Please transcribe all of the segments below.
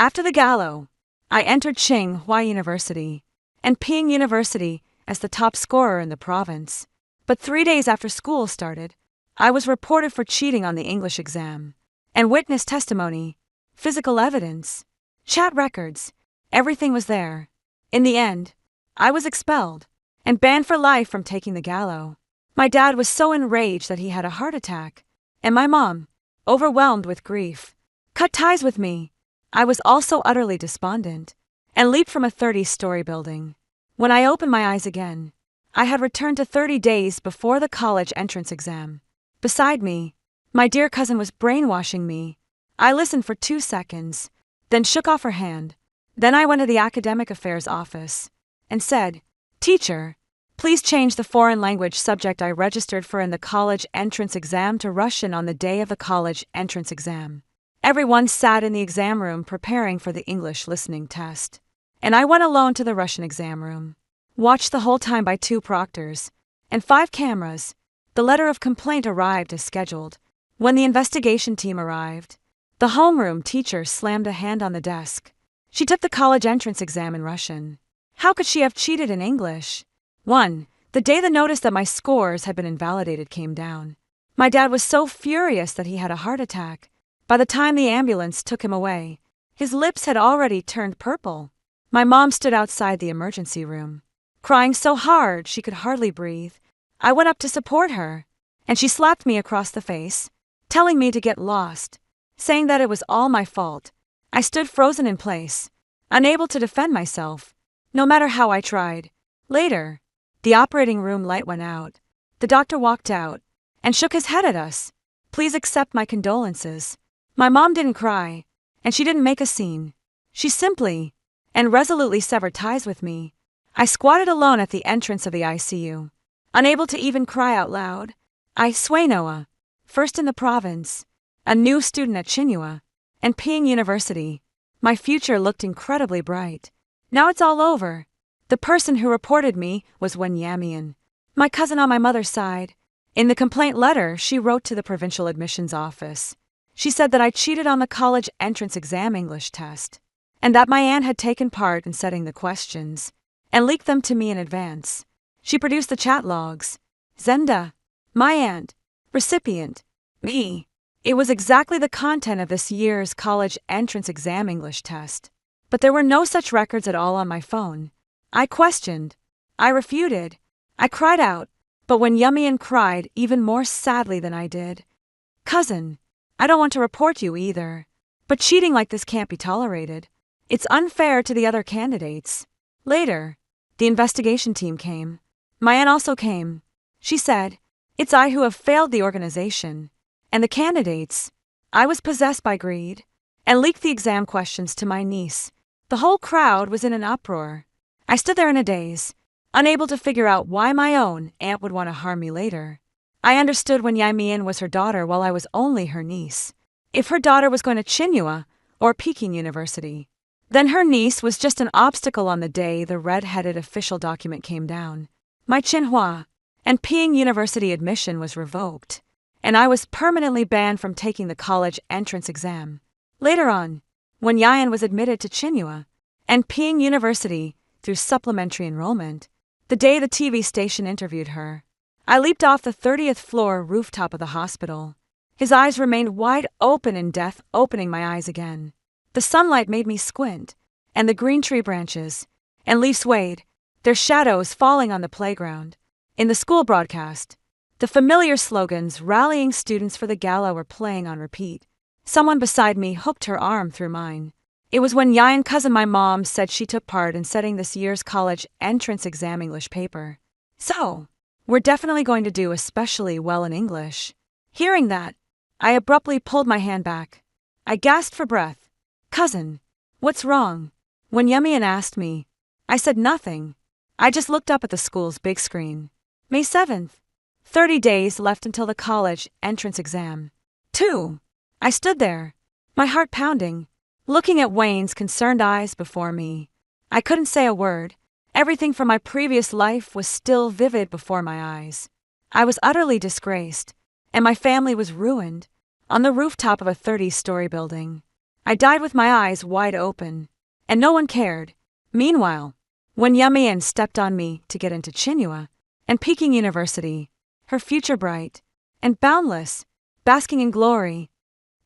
After the Gallo, I entered Tsinghua University and Peking University as the top scorer in the province. But 3 days after school started, I was reported for cheating on the English exam. And witness testimony, physical evidence, chat records, everything was there. In the end, I was expelled and banned for life from taking the Gallo. My dad was so enraged that he had a heart attack, and my mom, overwhelmed with grief, cut ties with me. I was also utterly despondent and leaped from a 30-story building. When I opened my eyes again, I had returned to 30 days before the college entrance exam. Beside me, my dear cousin was brainwashing me. I listened for 2 seconds, then shook off her hand. Then I went to the academic affairs office and said, "Teacher, please change the foreign language subject I registered for in the college entrance exam to Russian on the day of the college entrance exam." Everyone sat in the exam room preparing for the English listening test, and I went alone to the Russian exam room, watched the whole time by 2 proctors and 5 cameras. The letter of complaint arrived as scheduled. When the investigation team arrived, the homeroom teacher slammed a hand on the desk. She took the college entrance exam in Russian. How could she have cheated in English? The day the notice that my scores had been invalidated came down, my dad was so furious that he had a heart attack. By the time the ambulance took him away, his lips had already turned purple. My mom stood outside the emergency room, crying so hard she could hardly breathe. I went up to support her, and she slapped me across the face, telling me to get lost, saying that it was all my fault. I stood frozen in place, unable to defend myself, no matter how I tried. Later, the operating room light went out. The doctor walked out and shook his head at us. "Please accept my condolences." My mom didn't cry, and she didn't make a scene. She simply and resolutely severed ties with me. I squatted alone at the entrance of the ICU, unable to even cry out loud. I Swanoa, first in the province, a new student at Tsinghua and Peking University. My future looked incredibly bright. Now it's all over. The person who reported me was Wen Yamian, my cousin on my mother's side. In the complaint letter she wrote to the provincial admissions office, she said that I cheated on the college entrance exam English test, and that my aunt had taken part in setting the questions and leaked them to me in advance. She produced the chat logs. Zenda, my aunt, recipient, me. It was exactly the content of this year's college entrance exam English test, but there were no such records at all on my phone. I questioned. I refuted. I cried out, but when Yamian cried even more sadly than I did, "Cousin, I don't want to report you either, but cheating like this can't be tolerated. It's unfair to the other candidates." Later, the investigation team came. My aunt also came. She said, "It's I who have failed the organization and the candidates. I was possessed by greed and leaked the exam questions to my niece." The whole crowd was in an uproar. I stood there in a daze, unable to figure out why my own aunt would want to harm me later. I understood when Yamian was her daughter while I was only her niece. If her daughter was going to Tsinghua or Peking University, then her niece was just an obstacle on the day the red-headed official document came down. My Tsinghua and Peking University admission was revoked, and I was permanently banned from taking the college entrance exam. Later on, when Yayan was admitted to Tsinghua and Peking University through supplementary enrollment, the day the TV station interviewed her, I leaped off the 30th floor rooftop of the hospital. His eyes remained wide open in death, opening my eyes again. The sunlight made me squint, and the green tree branches and leaves swayed, their shadows falling on the playground. In the school broadcast, the familiar slogans rallying students for the gala were playing on repeat. Someone beside me hooked her arm through mine. It was when Yayan cousin my mom said she took part in setting this year's college entrance exam English paper. "So, we're definitely going to do especially well in English." Hearing that, I abruptly pulled my hand back. I gasped for breath. "Cousin, what's wrong?" When Yamian asked me, I said nothing. I just looked up at the school's big screen. May 7th. 30 days left until the college entrance exam. 2. I stood there, my heart pounding, looking at Wayne's concerned eyes before me. I couldn't say a word. Everything from my previous life was still vivid before my eyes. I was utterly disgraced, and my family was ruined, on the rooftop of a 30-story building. I died with my eyes wide open, and no one cared. Meanwhile, when Yamian stepped on me to get into Tsinghua and Peking University, her future bright and boundless, basking in glory.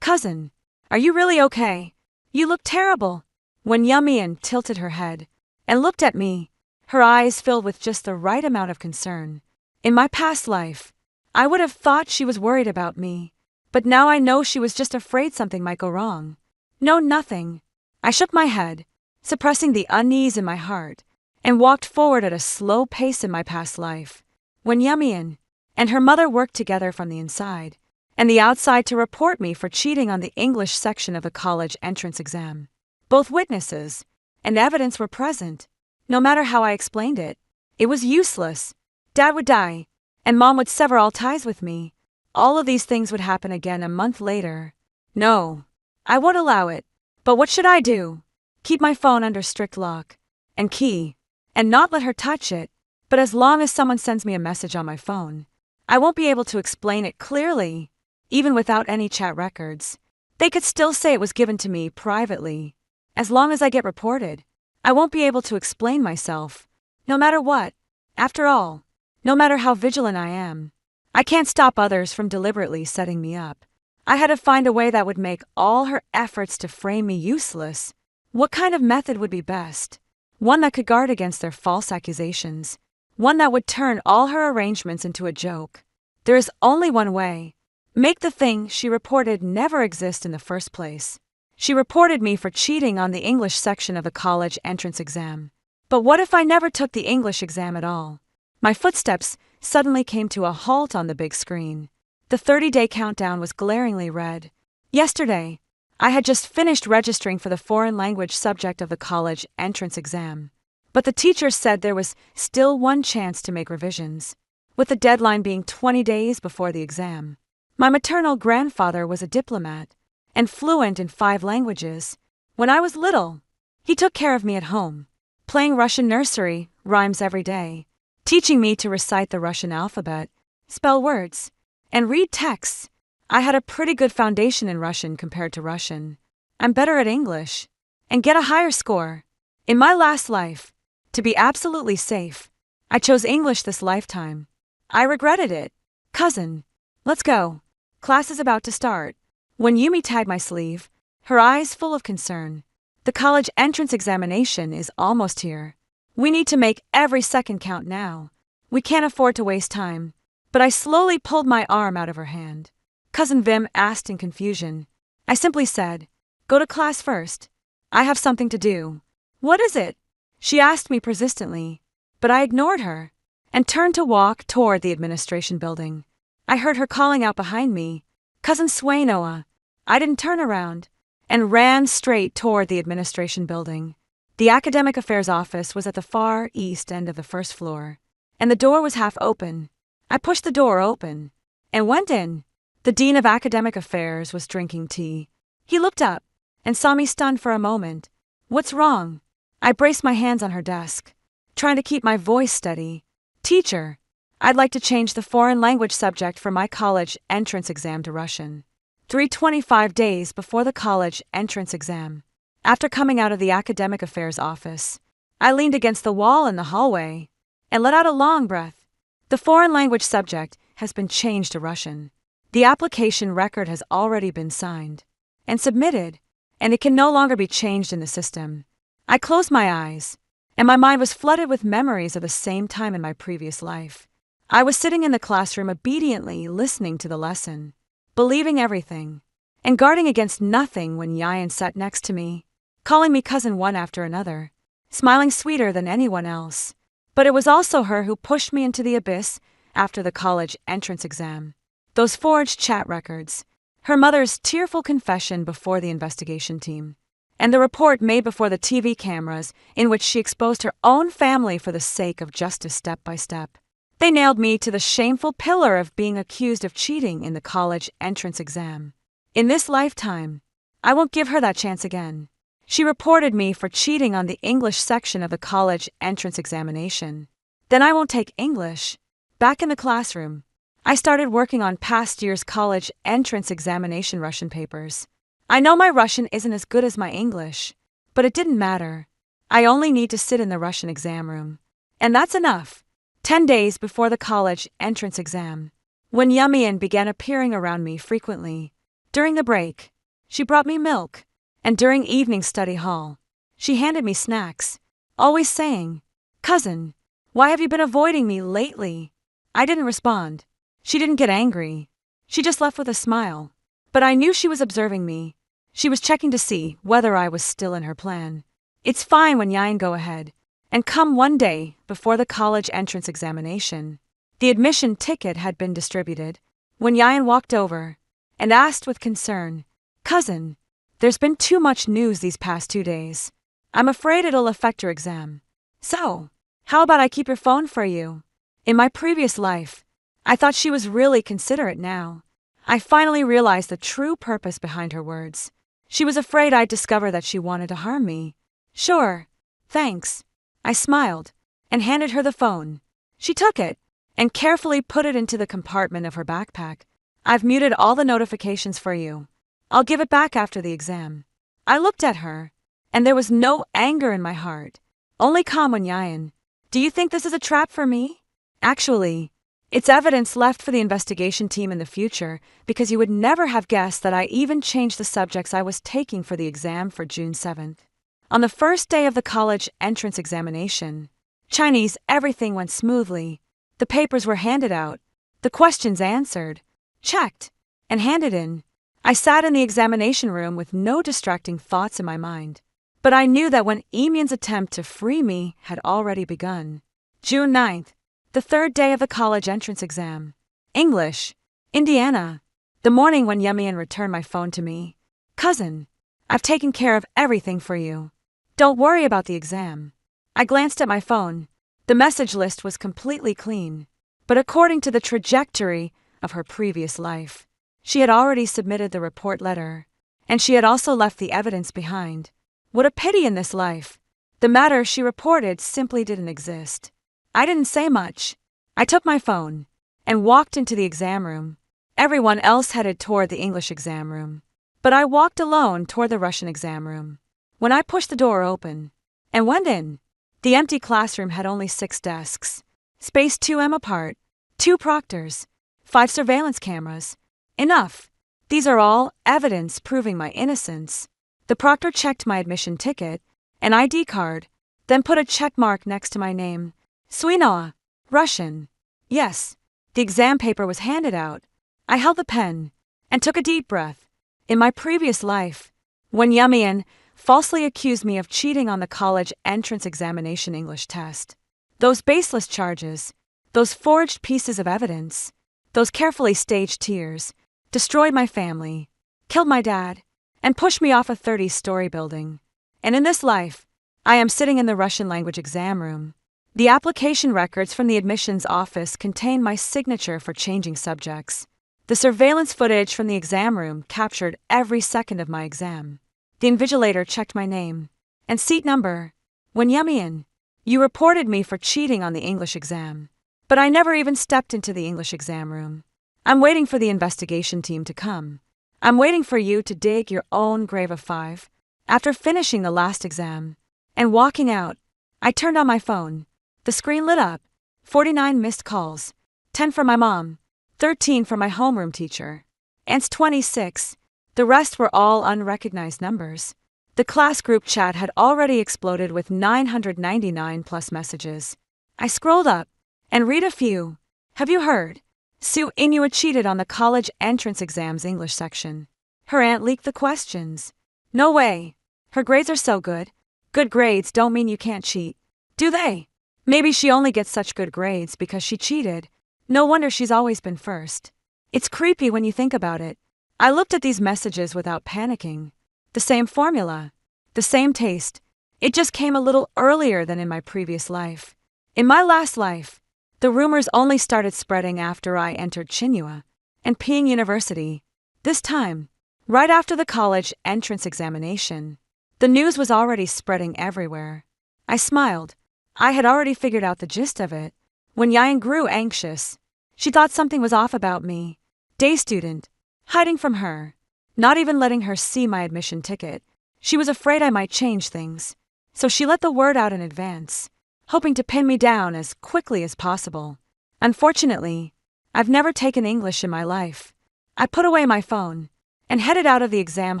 Cousin, are you really okay? You look terrible. When Yamian tilted her head and looked at me, her eyes filled with just the right amount of concern. In my past life, I would have thought she was worried about me, but now I know she was just afraid something might go wrong. No, nothing. I shook my head, suppressing the unease in my heart, and walked forward at a slow pace in my past life. When Yamian and her mother worked together from the inside and the outside to report me for cheating on the English section of the college entrance exam. Both witnesses and evidence were present. No matter how I explained it, it was useless. Dad would die, and Mom would sever all ties with me. All of these things would happen again a month later. No, I won't allow it. But what should I do? Keep my phone under strict lock and key, and not let her touch it. But as long as someone sends me a message on my phone, I won't be able to explain it clearly. Even without any chat records, they could still say it was given to me privately. As long as I get reported, I won't be able to explain myself, no matter what. After all, no matter how vigilant I am, I can't stop others from deliberately setting me up. I had to find a way that would make all her efforts to frame me useless. What kind of method would be best? One that could guard against their false accusations. One that would turn all her arrangements into a joke. There is only one way. Make the thing she reported never exist in the first place. She reported me for cheating on the English section of the college entrance exam. But what if I never took the English exam at all? My footsteps suddenly came to a halt on the big screen. The 30-day countdown was glaringly red. Yesterday, I had just finished registering for the foreign language subject of the college entrance exam. But the teacher said there was still one chance to make revisions, with the deadline being 20 days before the exam. My maternal grandfather was a diplomat and fluent in 5 languages. When I was little, he took care of me at home, playing Russian nursery rhymes every day, teaching me to recite the Russian alphabet, spell words, and read texts. I had a pretty good foundation in Russian compared to Russian. I'm better at English and get a higher score. In my last life, to be absolutely safe, I chose English this lifetime. I regretted it. Cousin, let's go. Class is about to start. When Yumi tied my sleeve, her eyes full of concern. The college entrance examination is almost here. We need to make every second count now. We can't afford to waste time. But I slowly pulled my arm out of her hand. Cousin Vim asked in confusion. I simply said, "Go to class first. I have something to do." "What is it?" she asked me persistently, but I ignored her and turned to walk toward the administration building. I heard her calling out behind me, "Cousin Swainoa." I didn't turn around and ran straight toward the administration building. The academic affairs office was at the far east end of the first floor, and the door was half open. I pushed the door open and went in. The dean of academic affairs was drinking tea. He looked up and saw me stunned for a moment. "What's wrong?" I braced my hands on her desk, trying to keep my voice steady. "Teacher, I'd like to change the foreign language subject for my college entrance exam to Russian. 325 days before the college entrance exam. After coming out of the academic affairs office, I leaned against the wall in the hallway and let out a long breath. The foreign language subject has been changed to Russian. The application record has already been signed and submitted, and it can no longer be changed in the system." I closed my eyes, and my mind was flooded with memories of the same time in my previous life. I was sitting in the classroom obediently listening to the lesson, believing everything, and guarding against nothing when Yayan sat next to me, calling me cousin one after another, smiling sweeter than anyone else. But it was also her who pushed me into the abyss after the college entrance exam. Those forged chat records, her mother's tearful confession before the investigation team, and the report made before the TV cameras in which she exposed her own family for the sake of justice step by step. They nailed me to the shameful pillar of being accused of cheating in the college entrance exam. In this lifetime, I won't give her that chance again. She reported me for cheating on the English section of the college entrance examination. Then I won't take English. Back in the classroom, I started working on past year's college entrance examination Russian papers. I know my Russian isn't as good as my English, but it didn't matter. I only need to sit in the Russian exam room. And that's enough. 10 days before the college entrance exam, when Yumian began appearing around me frequently. During the break, she brought me milk, and during evening study hall, she handed me snacks, always saying, "Cousin, why have you been avoiding me lately?" I didn't respond. She didn't get angry. She just left with a smile. But I knew she was observing me. She was checking to see whether I was still in her plan. It's fine when Yain go ahead. And come one day before the college entrance examination. The admission ticket had been distributed when Yain walked over and asked with concern, "Cousin, there's been too much news these past 2 days. I'm afraid it'll affect your exam. So, how about I keep your phone for you?" In my previous life, I thought she was really considerate now. I finally realized the true purpose behind her words. She was afraid I'd discover that she wanted to harm me. "Sure, thanks." I smiled and handed her the phone. She took it and carefully put it into the compartment of her backpack. "I've muted all the notifications for you. I'll give it back after the exam." I looked at her, and there was no anger in my heart, only calm. When Yain, "Do you think this is a trap for me?" Actually, it's evidence left for the investigation team in the future, because you would never have guessed that I even changed the subjects I was taking for the exam for June 7th. On the first day of the college entrance examination, Chinese, everything went smoothly. The papers were handed out, the questions answered, checked, and handed in. I sat in the examination room with no distracting thoughts in my mind. But I knew that when Emian's attempt to free me had already begun. June 9th, the third day of the college entrance exam. English, Indiana. The morning when Yumian returned my phone to me. "Cousin, I've taken care of everything for you. Don't worry about the exam." I glanced at my phone. The message list was completely clean. But according to the trajectory of her previous life, she had already submitted the report letter. And she had also left the evidence behind. What a pity in this life. The matter she reported simply didn't exist. I didn't say much. I took my phone and walked into the exam room. Everyone else headed toward the English exam room. But I walked alone toward the Russian exam room. When I pushed the door open and went in, the empty classroom had only 6 desks, spaced 2 m apart, 2 proctors, 5 surveillance cameras. Enough. These are all evidence proving my innocence. The proctor checked my admission ticket, an ID card, then put a check mark next to my name. Suinoa, Russian. Yes, the exam paper was handed out. I held the pen and took a deep breath. In my previous life, when Yumian falsely accused me of cheating on the college entrance examination English test, those baseless charges, those forged pieces of evidence, those carefully staged tears, destroyed my family, killed my dad, and pushed me off a 30-story building. And in this life, I am sitting in the Russian language exam room. The application records from the admissions office contain my signature for changing subjects. The surveillance footage from the exam room captured every second of my exam. The invigilator checked my name and seat number. When Yumian, you reported me for cheating on the English exam. But I never even stepped into the English exam room. I'm waiting for the investigation team to come. I'm waiting for you to dig your own grave of 5. After finishing the last exam and walking out, I turned on my phone. The screen lit up. 49 missed calls. 10 from my mom. 13 from my homeroom teacher. And 26. The rest were all unrecognized numbers. The class group chat had already exploded with 999 plus messages. I scrolled up and read a few. "Have you heard? Sue Inua cheated on the college entrance exams English section. Her aunt leaked the questions." No way. Her grades are so good. Good grades don't mean you can't cheat, do they? Maybe she only gets such good grades because she cheated. No wonder she's always been first. It's creepy when you think about it. I looked at these messages without panicking. The same formula. The same taste. It just came a little earlier than in my previous life. In my last life, the rumors only started spreading after I entered Tsinghua and Peking University. This time, right after the college entrance examination, the news was already spreading everywhere. I smiled. I had already figured out the gist of it. When Yain grew anxious, she thought something was off about me. Day student, hiding from her. not even letting her see my admission ticket. She was afraid I might change things, so she let the word out in advance, hoping to pin me down as quickly as possible. Unfortunately, I've never taken English in my life. I put away my phone and headed out of the exam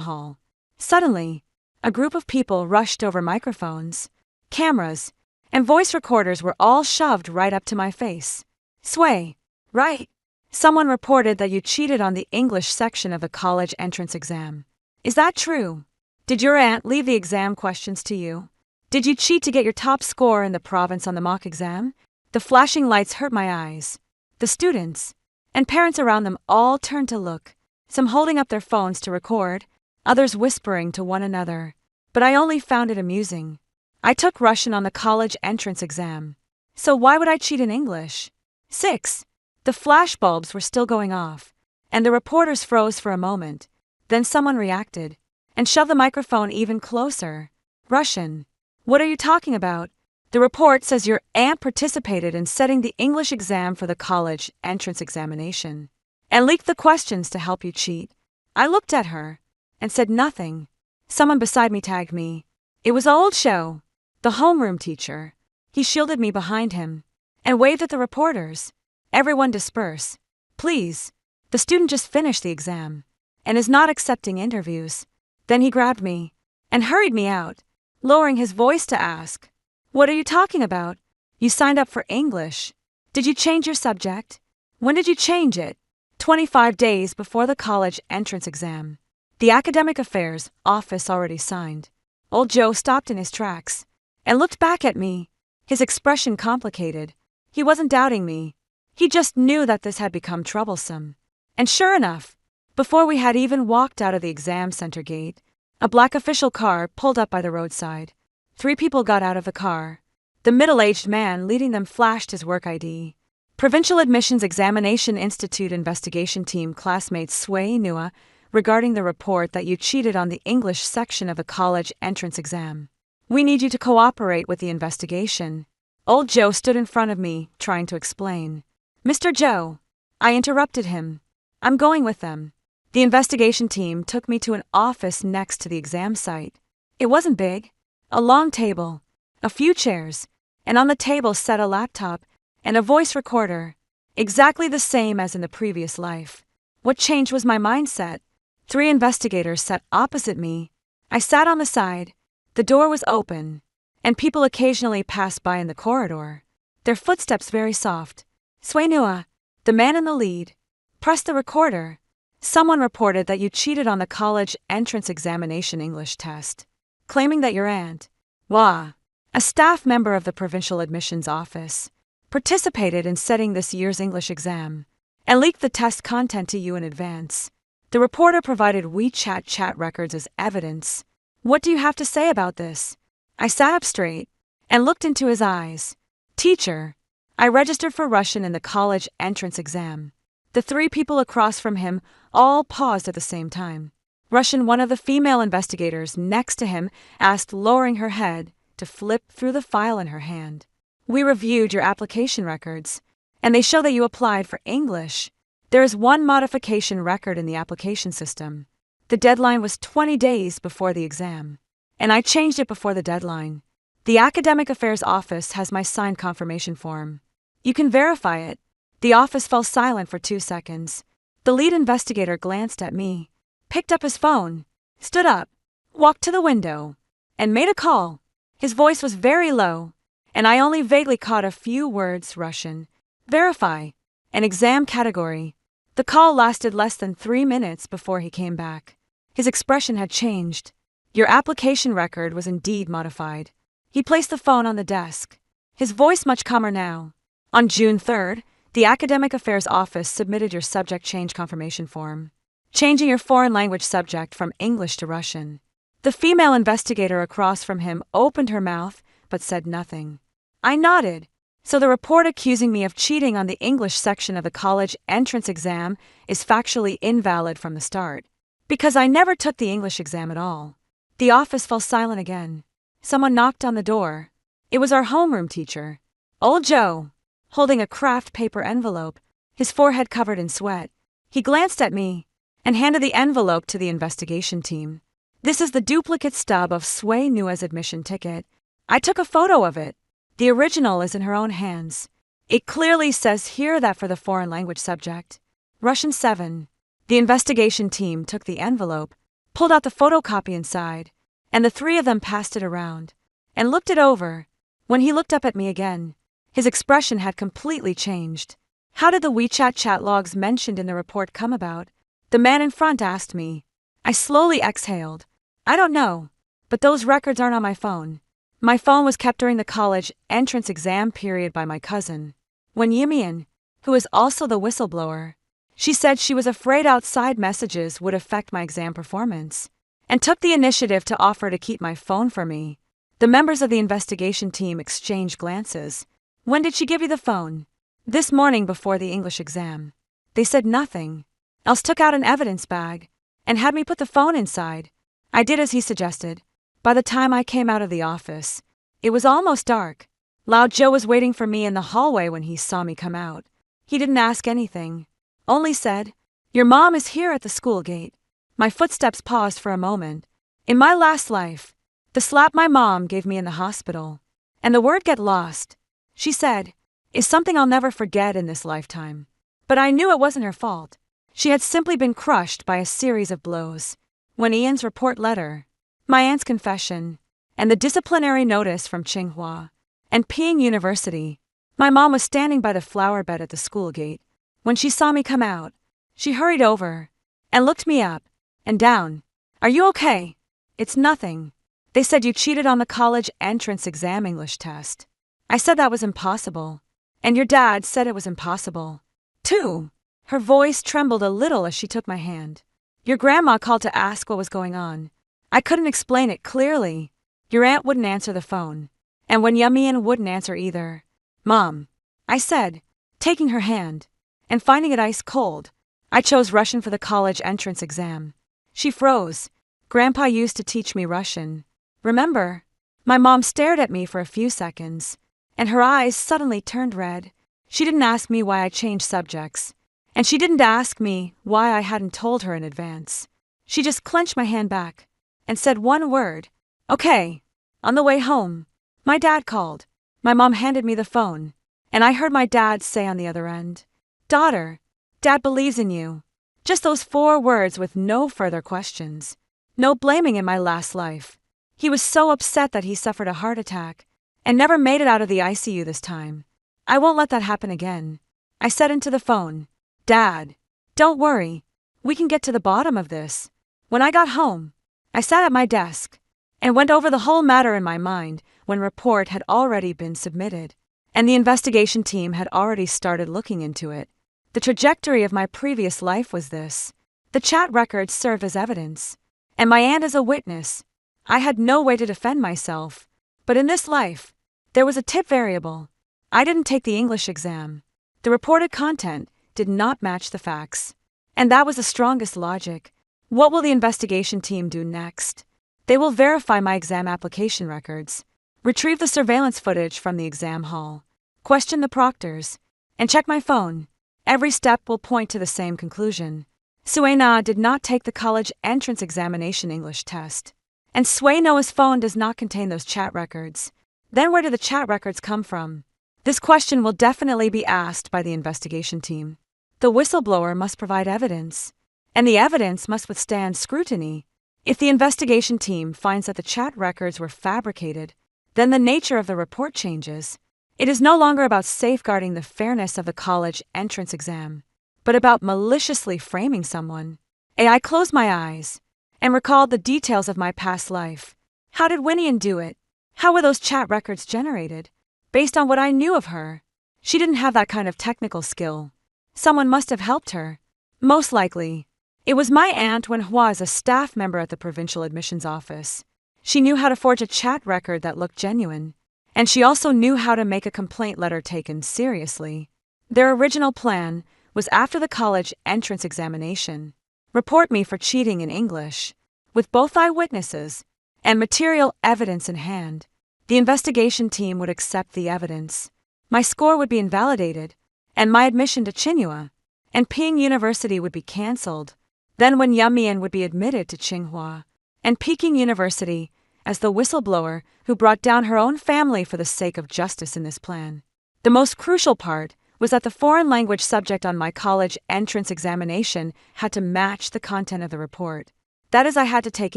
hall. Suddenly, a group of people rushed over. Microphones, cameras, and voice recorders were all shoved right up to my face. "Sway, right? Someone reported that you cheated on the English section of the college entrance exam. Is that true? Did your aunt leave the exam questions to you? Did you cheat to get your top score in the province on the mock exam?" The flashing lights hurt my eyes. The students and parents around them all turned to look, some holding up their phones to record, others whispering to one another. But I only found it amusing. I took Russian on the college entrance exam. So why would I cheat in English? 6. The flashbulbs were still going off, and the reporters froze for a moment. Then someone reacted and shoved the microphone even closer. "Russian. What are you talking about? The report says your aunt participated in setting the English exam for the college entrance examination and leaked the questions to help you cheat." I looked at her and said nothing. Someone beside me tagged me. It was Old Joe, the homeroom teacher. He shielded me behind him and waved at the reporters. "Everyone disperse, please. The student just finished the exam and is not accepting interviews." Then he grabbed me and hurried me out, lowering his voice to ask, "What are you talking about? You signed up for English. Did you change your subject? When did you change it?" 25 days before the college entrance exam. The academic affairs office already signed. Old Joe stopped in his tracks and looked back at me, his expression complicated. He wasn't doubting me. He just knew that this had become troublesome. And sure enough, before we had even walked out of the exam center gate, a black official car pulled up by the roadside. 3 people got out of the car. The middle-aged man leading them flashed his work ID. "Provincial Admissions Examination Institute Investigation Team classmate Sway Nua regarding the report that you cheated on the English section of the college entrance exam. We need you to cooperate with the investigation." Old Joe stood in front of me, trying to explain. "Mr. Joe," I interrupted him, "I'm going with them." The investigation team took me to an office next to the exam site. It wasn't big. A long table, a few chairs, and on the table sat a laptop and a voice recorder, exactly the same as in the previous life. What changed was my mindset. 3 investigators sat opposite me. I sat on the side. The door was open, and people occasionally passed by in the corridor, their footsteps very soft. "Swainua, the man in the lead, pressed the recorder. Someone reported that you cheated on the college entrance examination English test, claiming that your aunt, Wah, a staff member of the provincial admissions office, participated in setting this year's English exam and leaked the test content to you in advance. The reporter provided WeChat chat records as evidence. What do you have to say about this?" I sat up straight and looked into his eyes. "Teacher, I registered for Russian in the college entrance exam." The 3 people across from him all paused at the same time. Russian, one of the female investigators next to him, asked, lowering her head to flip through the file in her hand. "We reviewed your application records, and they show that you applied for English. There is one modification record in the application system. The deadline was 20 days before the exam, and I changed it before the deadline. The Academic Affairs Office has my signed confirmation form. You can verify it." The office fell silent for 2 seconds. The lead investigator glanced at me, picked up his phone, stood up, walked to the window, and made a call. His voice was very low, and I only vaguely caught a few words: Russian, verify, an exam category. The call lasted less than 3 minutes before he came back. His expression had changed. Your application record was indeed modified. He placed the phone on the desk, his voice much calmer now. On June 3rd, the Academic Affairs Office submitted your subject change confirmation form, changing your foreign language subject from English to Russian. The female investigator across from him opened her mouth but said nothing. I nodded. So the report accusing me of cheating on the English section of the college entrance exam is factually invalid from the start, because I never took the English exam at all. The office fell silent again. Someone knocked on the door. It was our homeroom teacher, Old Joe, holding a craft paper envelope, his forehead covered in sweat. He glanced at me and handed the envelope to the investigation team. "This is the duplicate stub of Sui Nua's admission ticket. I took a photo of it. The original is in her own hands. It clearly says here that for the foreign language subject, Russian 7. The investigation team took the envelope, pulled out the photocopy inside, and the three of them passed it around and looked it over. When he looked up at me again, his expression had completely changed. "How did the WeChat chat logs mentioned in the report come about?" the man in front asked me. I slowly exhaled. "I don't know, but those records aren't on my phone. My phone was kept during the college entrance exam period by my cousin. When Yimian, who is also the whistleblower, she said she was afraid outside messages would affect my exam performance, and took the initiative to offer to keep my phone for me." The members of the investigation team exchanged glances. "When did she give you the phone?" "This morning before the English exam." They said nothing. Els took out an evidence bag and had me put the phone inside. I did as he suggested. By the time I came out of the office, it was almost dark. Lao Joe was waiting for me in the hallway when he saw me come out. He didn't ask anything, only said, "Your mom is here at the school gate." My footsteps paused for a moment. In my last life, the slap my mom gave me in the hospital, and the word "get lost," she said, is something I'll never forget in this lifetime. But I knew it wasn't her fault. She had simply been crushed by a series of blows. When Ian's report letter, my aunt's confession, and the disciplinary notice from Tsinghua and Peking University, my mom was standing by the flower bed at the school gate. When she saw me come out, she hurried over and looked me up and down. "Are you okay?" "It's nothing. They said you cheated on the college entrance exam English test." I said that was impossible. "And your dad said it was impossible, too." Her voice trembled a little as she took my hand. "Your grandma called to ask what was going on. I couldn't explain it clearly. Your aunt wouldn't answer the phone. And when Yamian wouldn't answer either." "Mom," I said, taking her hand and finding it ice cold. "I chose Russian for the college entrance exam." She froze. "Grandpa used to teach me Russian. Remember?" My mom stared at me for a few seconds, and her eyes suddenly turned red. She didn't ask me why I changed subjects, and she didn't ask me why I hadn't told her in advance. She just clenched my hand back and said one word, "Okay." On the way home, my dad called. My mom handed me the phone, and I heard my dad say on the other end, "Daughter, Dad believes in you." Just those 4 words with no further questions. No blaming in my last life. He was so upset that he suffered a heart attack and never made it out of the ICU this time. "I won't let that happen again." I said into the phone, "Dad, don't worry. We can get to the bottom of this." When I got home, I sat at my desk and went over the whole matter in my mind when report had already been submitted, and the investigation team had already started looking into it. The trajectory of my previous life was this. The chat records served as evidence, and my aunt as a witness. I had no way to defend myself, but in this life, there was a tip variable. I didn't take the English exam. The reported content did not match the facts, and that was the strongest logic. What will the investigation team do next? They will verify my exam application records, retrieve the surveillance footage from the exam hall, question the proctors, and check my phone. Every step will point to the same conclusion. Suena did not take the college entrance examination English test, and Sui Noah's phone does not contain those chat records. Then where did the chat records come from? This question will definitely be asked by the investigation team. The whistleblower must provide evidence, and the evidence must withstand scrutiny. If the investigation team finds that the chat records were fabricated, then the nature of the report changes. It is no longer about safeguarding the fairness of the college entrance exam, but about maliciously framing someone. I closed my eyes and recalled the details of my past life. How did Winian do it? How were those chat records generated? Based on what I knew of her, she didn't have that kind of technical skill. Someone must have helped her. Most likely, it was my aunt when Hua is a staff member at the provincial admissions office. She knew how to forge a chat record that looked genuine, and she also knew how to make a complaint letter taken seriously. Their original plan was after the college entrance examination, report me for cheating in English. With both eyewitnesses and material evidence in hand, the investigation team would accept the evidence. My score would be invalidated, and my admission to Tsinghua and Peking University would be cancelled. Then when Yamian would be admitted to Tsinghua and Peking University as the whistleblower who brought down her own family for the sake of justice in this plan. The most crucial part was that the foreign language subject on my college entrance examination had to match the content of the report. That is, I had to take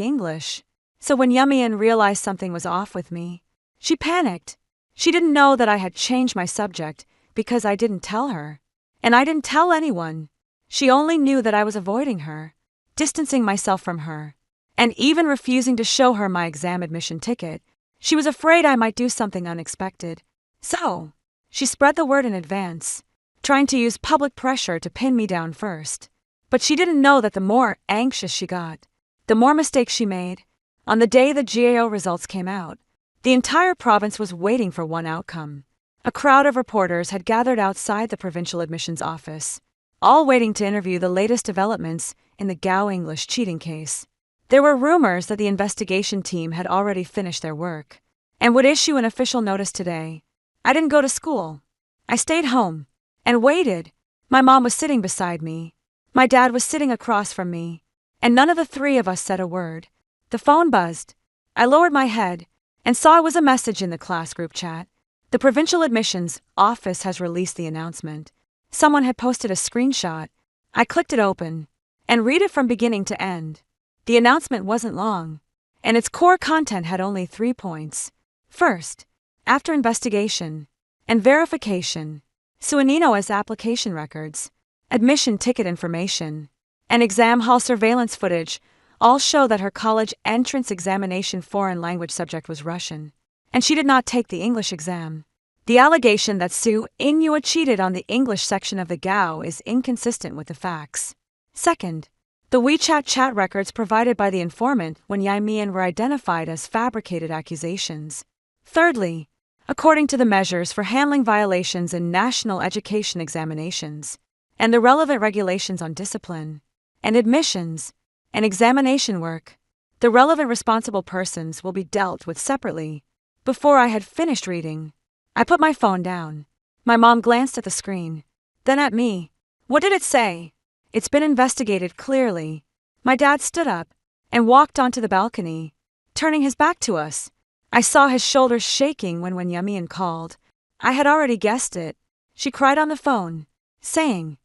English. So when Yamian realized something was off with me, she panicked. She didn't know that I had changed my subject because I didn't tell her. And I didn't tell anyone. She only knew that I was avoiding her, distancing myself from her, and even refusing to show her my exam admission ticket. She was afraid I might do something unexpected. So, she spread the word in advance, trying to use public pressure to pin me down first. But she didn't know that the more anxious she got, the more mistakes she made. On the day the GAO results came out, the entire province was waiting for one outcome. A crowd of reporters had gathered outside the provincial admissions office, all waiting to interview the latest developments in the Gao English cheating case. There were rumors that the investigation team had already finished their work and would issue an official notice today. I didn't go to school. I stayed home and waited. My mom was sitting beside me. My dad was sitting across from me, and none of the three of us said a word. The phone buzzed. I lowered my head and saw it was a message in the class group chat. The provincial admissions office has released the announcement. Someone had posted a screenshot. I clicked it open and read it from beginning to end. The announcement wasn't long, and its core content had only 3 points. First, after investigation and verification, Suanino's application records, admission ticket information, and exam hall surveillance footage all show that her college entrance examination foreign language subject was Russian, and she did not take the English exam. The allegation that Su Inua cheated on the English section of the GAO is inconsistent with the facts. Second, the WeChat chat records provided by the informant when Yamian were identified as fabricated accusations. Thirdly, according to the measures for handling violations in national education examinations and the relevant regulations on discipline and admissions and examination work, the relevant responsible persons will be dealt with separately. Before I had finished reading, I put my phone down. My mom glanced at the screen, then at me. What did it say? It's been investigated clearly. My dad stood up and walked onto the balcony, turning his back to us. I saw his shoulders shaking when Yamian called. I had already guessed it. She cried on the phone, saying,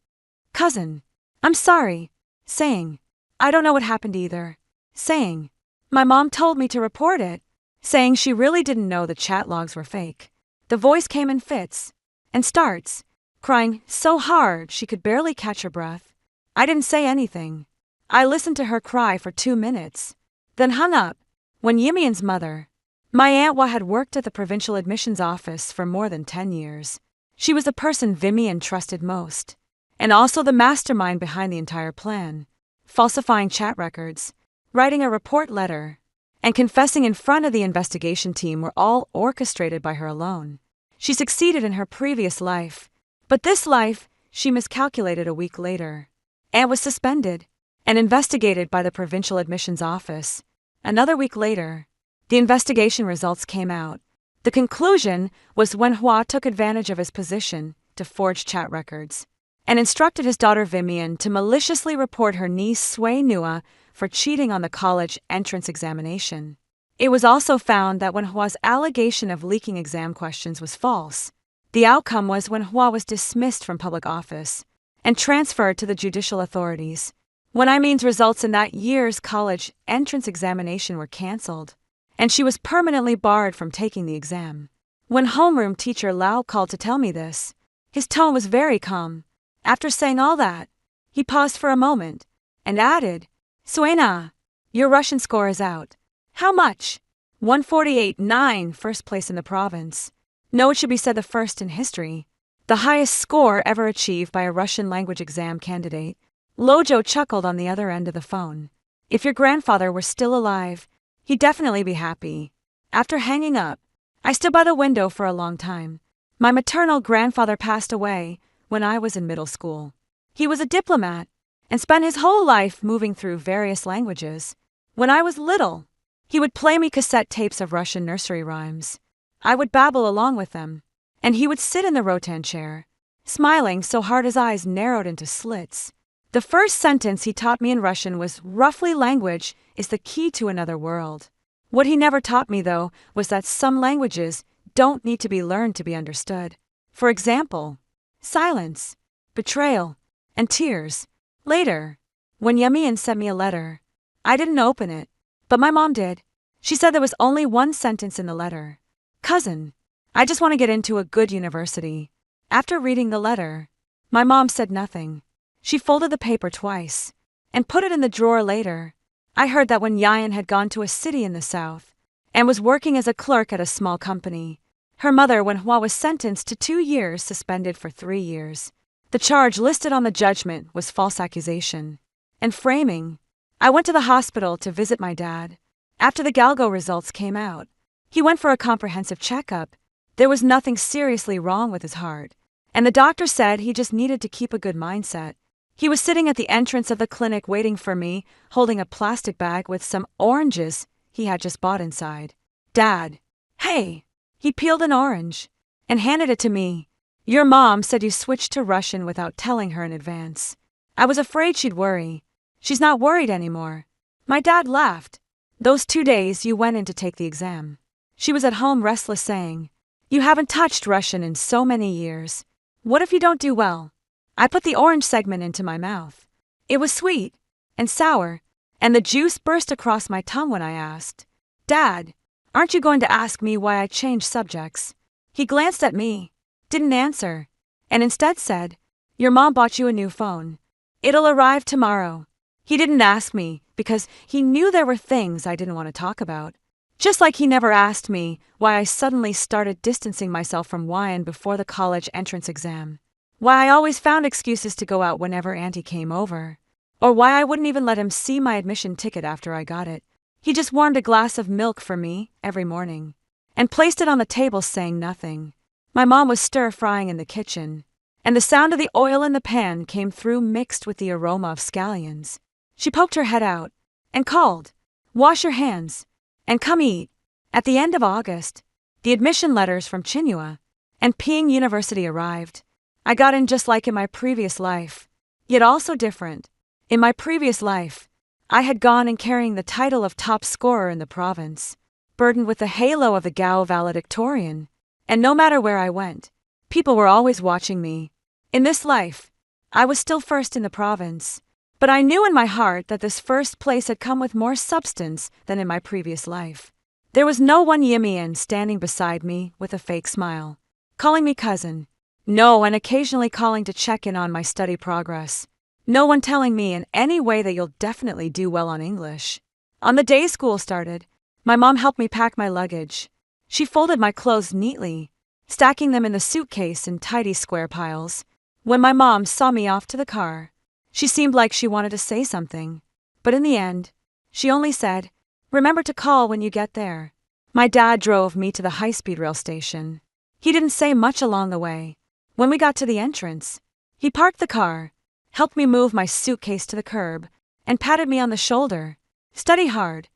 "Cousin, I'm sorry," saying, "I don't know what happened either," saying, "My mom told me to report it," saying she really didn't know the chat logs were fake. The voice came in fits and starts, crying so hard she could barely catch her breath. I didn't say anything. I listened to her cry for 2 minutes, then hung up. When Yimian's mother, my Aunt Wa, had worked at the provincial admissions office for more than 10 years. She was the person Vimian trusted most, and also the mastermind behind the entire plan, falsifying chat records, writing a report letter, and confessing in front of the investigation team were all orchestrated by her alone. She succeeded in her previous life, but this life she miscalculated a week later, and was suspended and investigated by the provincial admissions office. Another week later, the investigation results came out. The conclusion was when Hua took advantage of his position to forge chat records and instructed his daughter Vimian to maliciously report her niece Sui Nua for cheating on the college entrance examination. It was also found that when Hua's allegation of leaking exam questions was false, the outcome was when Hua was dismissed from public office and transferred to the judicial authorities. When Imean's results in that year's college entrance examination were cancelled, and she was permanently barred from taking the exam. When homeroom teacher Lau called to tell me this, his tone was very calm. After saying all that, he paused for a moment and added, "Suena, your Russian score is out." "How much?" 148.9, first place in the province. No, it should be said the first in history. The highest score ever achieved by a Russian language exam candidate. Lojo chuckled on the other end of the phone. If your grandfather were still alive, he'd definitely be happy. After hanging up, I stood by the window for a long time. My maternal grandfather passed away when I was in middle school. He was a diplomat and spent his whole life moving through various languages. When I was little, he would play me cassette tapes of Russian nursery rhymes. I would babble along with them, and he would sit in the rotan chair, smiling so hard his eyes narrowed into slits. The first sentence he taught me in Russian was roughly language is the key to another world. What he never taught me, though, was that some languages don't need to be learned to be understood. For example, silence, betrayal, and tears. Later, when Yemian sent me a letter, I didn't open it, but my mom did. She said there was only one sentence in the letter. Cousin, I just want to get into a good university. After reading the letter, my mom said nothing. She folded the paper twice and put it in the drawer later. I heard that when Yayan had gone to a city in the south and was working as a clerk at a small company, her mother, when Hua was sentenced to 2 years, suspended for 3 years. The charge listed on the judgment was false accusation and framing. I went to the hospital to visit my dad. After the Galgo results came out, he went for a comprehensive checkup. There was nothing seriously wrong with his heart, and the doctor said he just needed to keep a good mindset. He was sitting at the entrance of the clinic waiting for me, holding a plastic bag with some oranges he had just bought inside. Dad, hey! He peeled an orange and handed it to me. Your mom said you switched to Russian without telling her in advance. I was afraid she'd worry. She's not worried anymore. My dad laughed. Those 2 days you went in to take the exam. She was at home restless, saying, "You haven't touched Russian in so many years. What if you don't do well?" I put the orange segment into my mouth. It was sweet and sour, and the juice burst across my tongue when I asked, "Dad, aren't you going to ask me why I changed subjects?" He glanced at me, didn't answer, and instead said, "Your mom bought you a new phone. It'll arrive tomorrow." He didn't ask me because he knew there were things I didn't want to talk about. Just like he never asked me why I suddenly started distancing myself from Wyan before the college entrance exam. Why I always found excuses to go out whenever Auntie came over. Or why I wouldn't even let him see my admission ticket after I got it. He just warmed a glass of milk for me every morning and placed it on the table, saying nothing. My mom was stir-frying in the kitchen, and the sound of the oil in the pan came through mixed with the aroma of scallions. She poked her head out and called, "Wash your hands and come eat." At the end of August, the admission letters from Tsinghua and Peking University arrived. I got in just like in my previous life, yet also different. In my previous life, I had gone in carrying the title of top scorer in the province, burdened with the halo of the Gao valedictorian, and no matter where I went, people were always watching me. In this life, I was still first in the province, but I knew in my heart that this first place had come with more substance than in my previous life. There was no one Yimian standing beside me with a fake smile, calling me cousin. No, and occasionally calling to check in on my study progress. No one telling me in any way that you'll definitely do well on English. On the day school started, my mom helped me pack my luggage. She folded my clothes neatly, stacking them in the suitcase in tidy square piles. When my mom saw me off to the car, she seemed like she wanted to say something, but in the end, she only said, "Remember to call when you get there." My dad drove me to the high-speed rail station. He didn't say much along the way. When we got to the entrance, he parked the car, helped me move my suitcase to the curb, and patted me on the shoulder. "Study hard.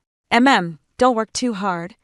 Don't work too hard.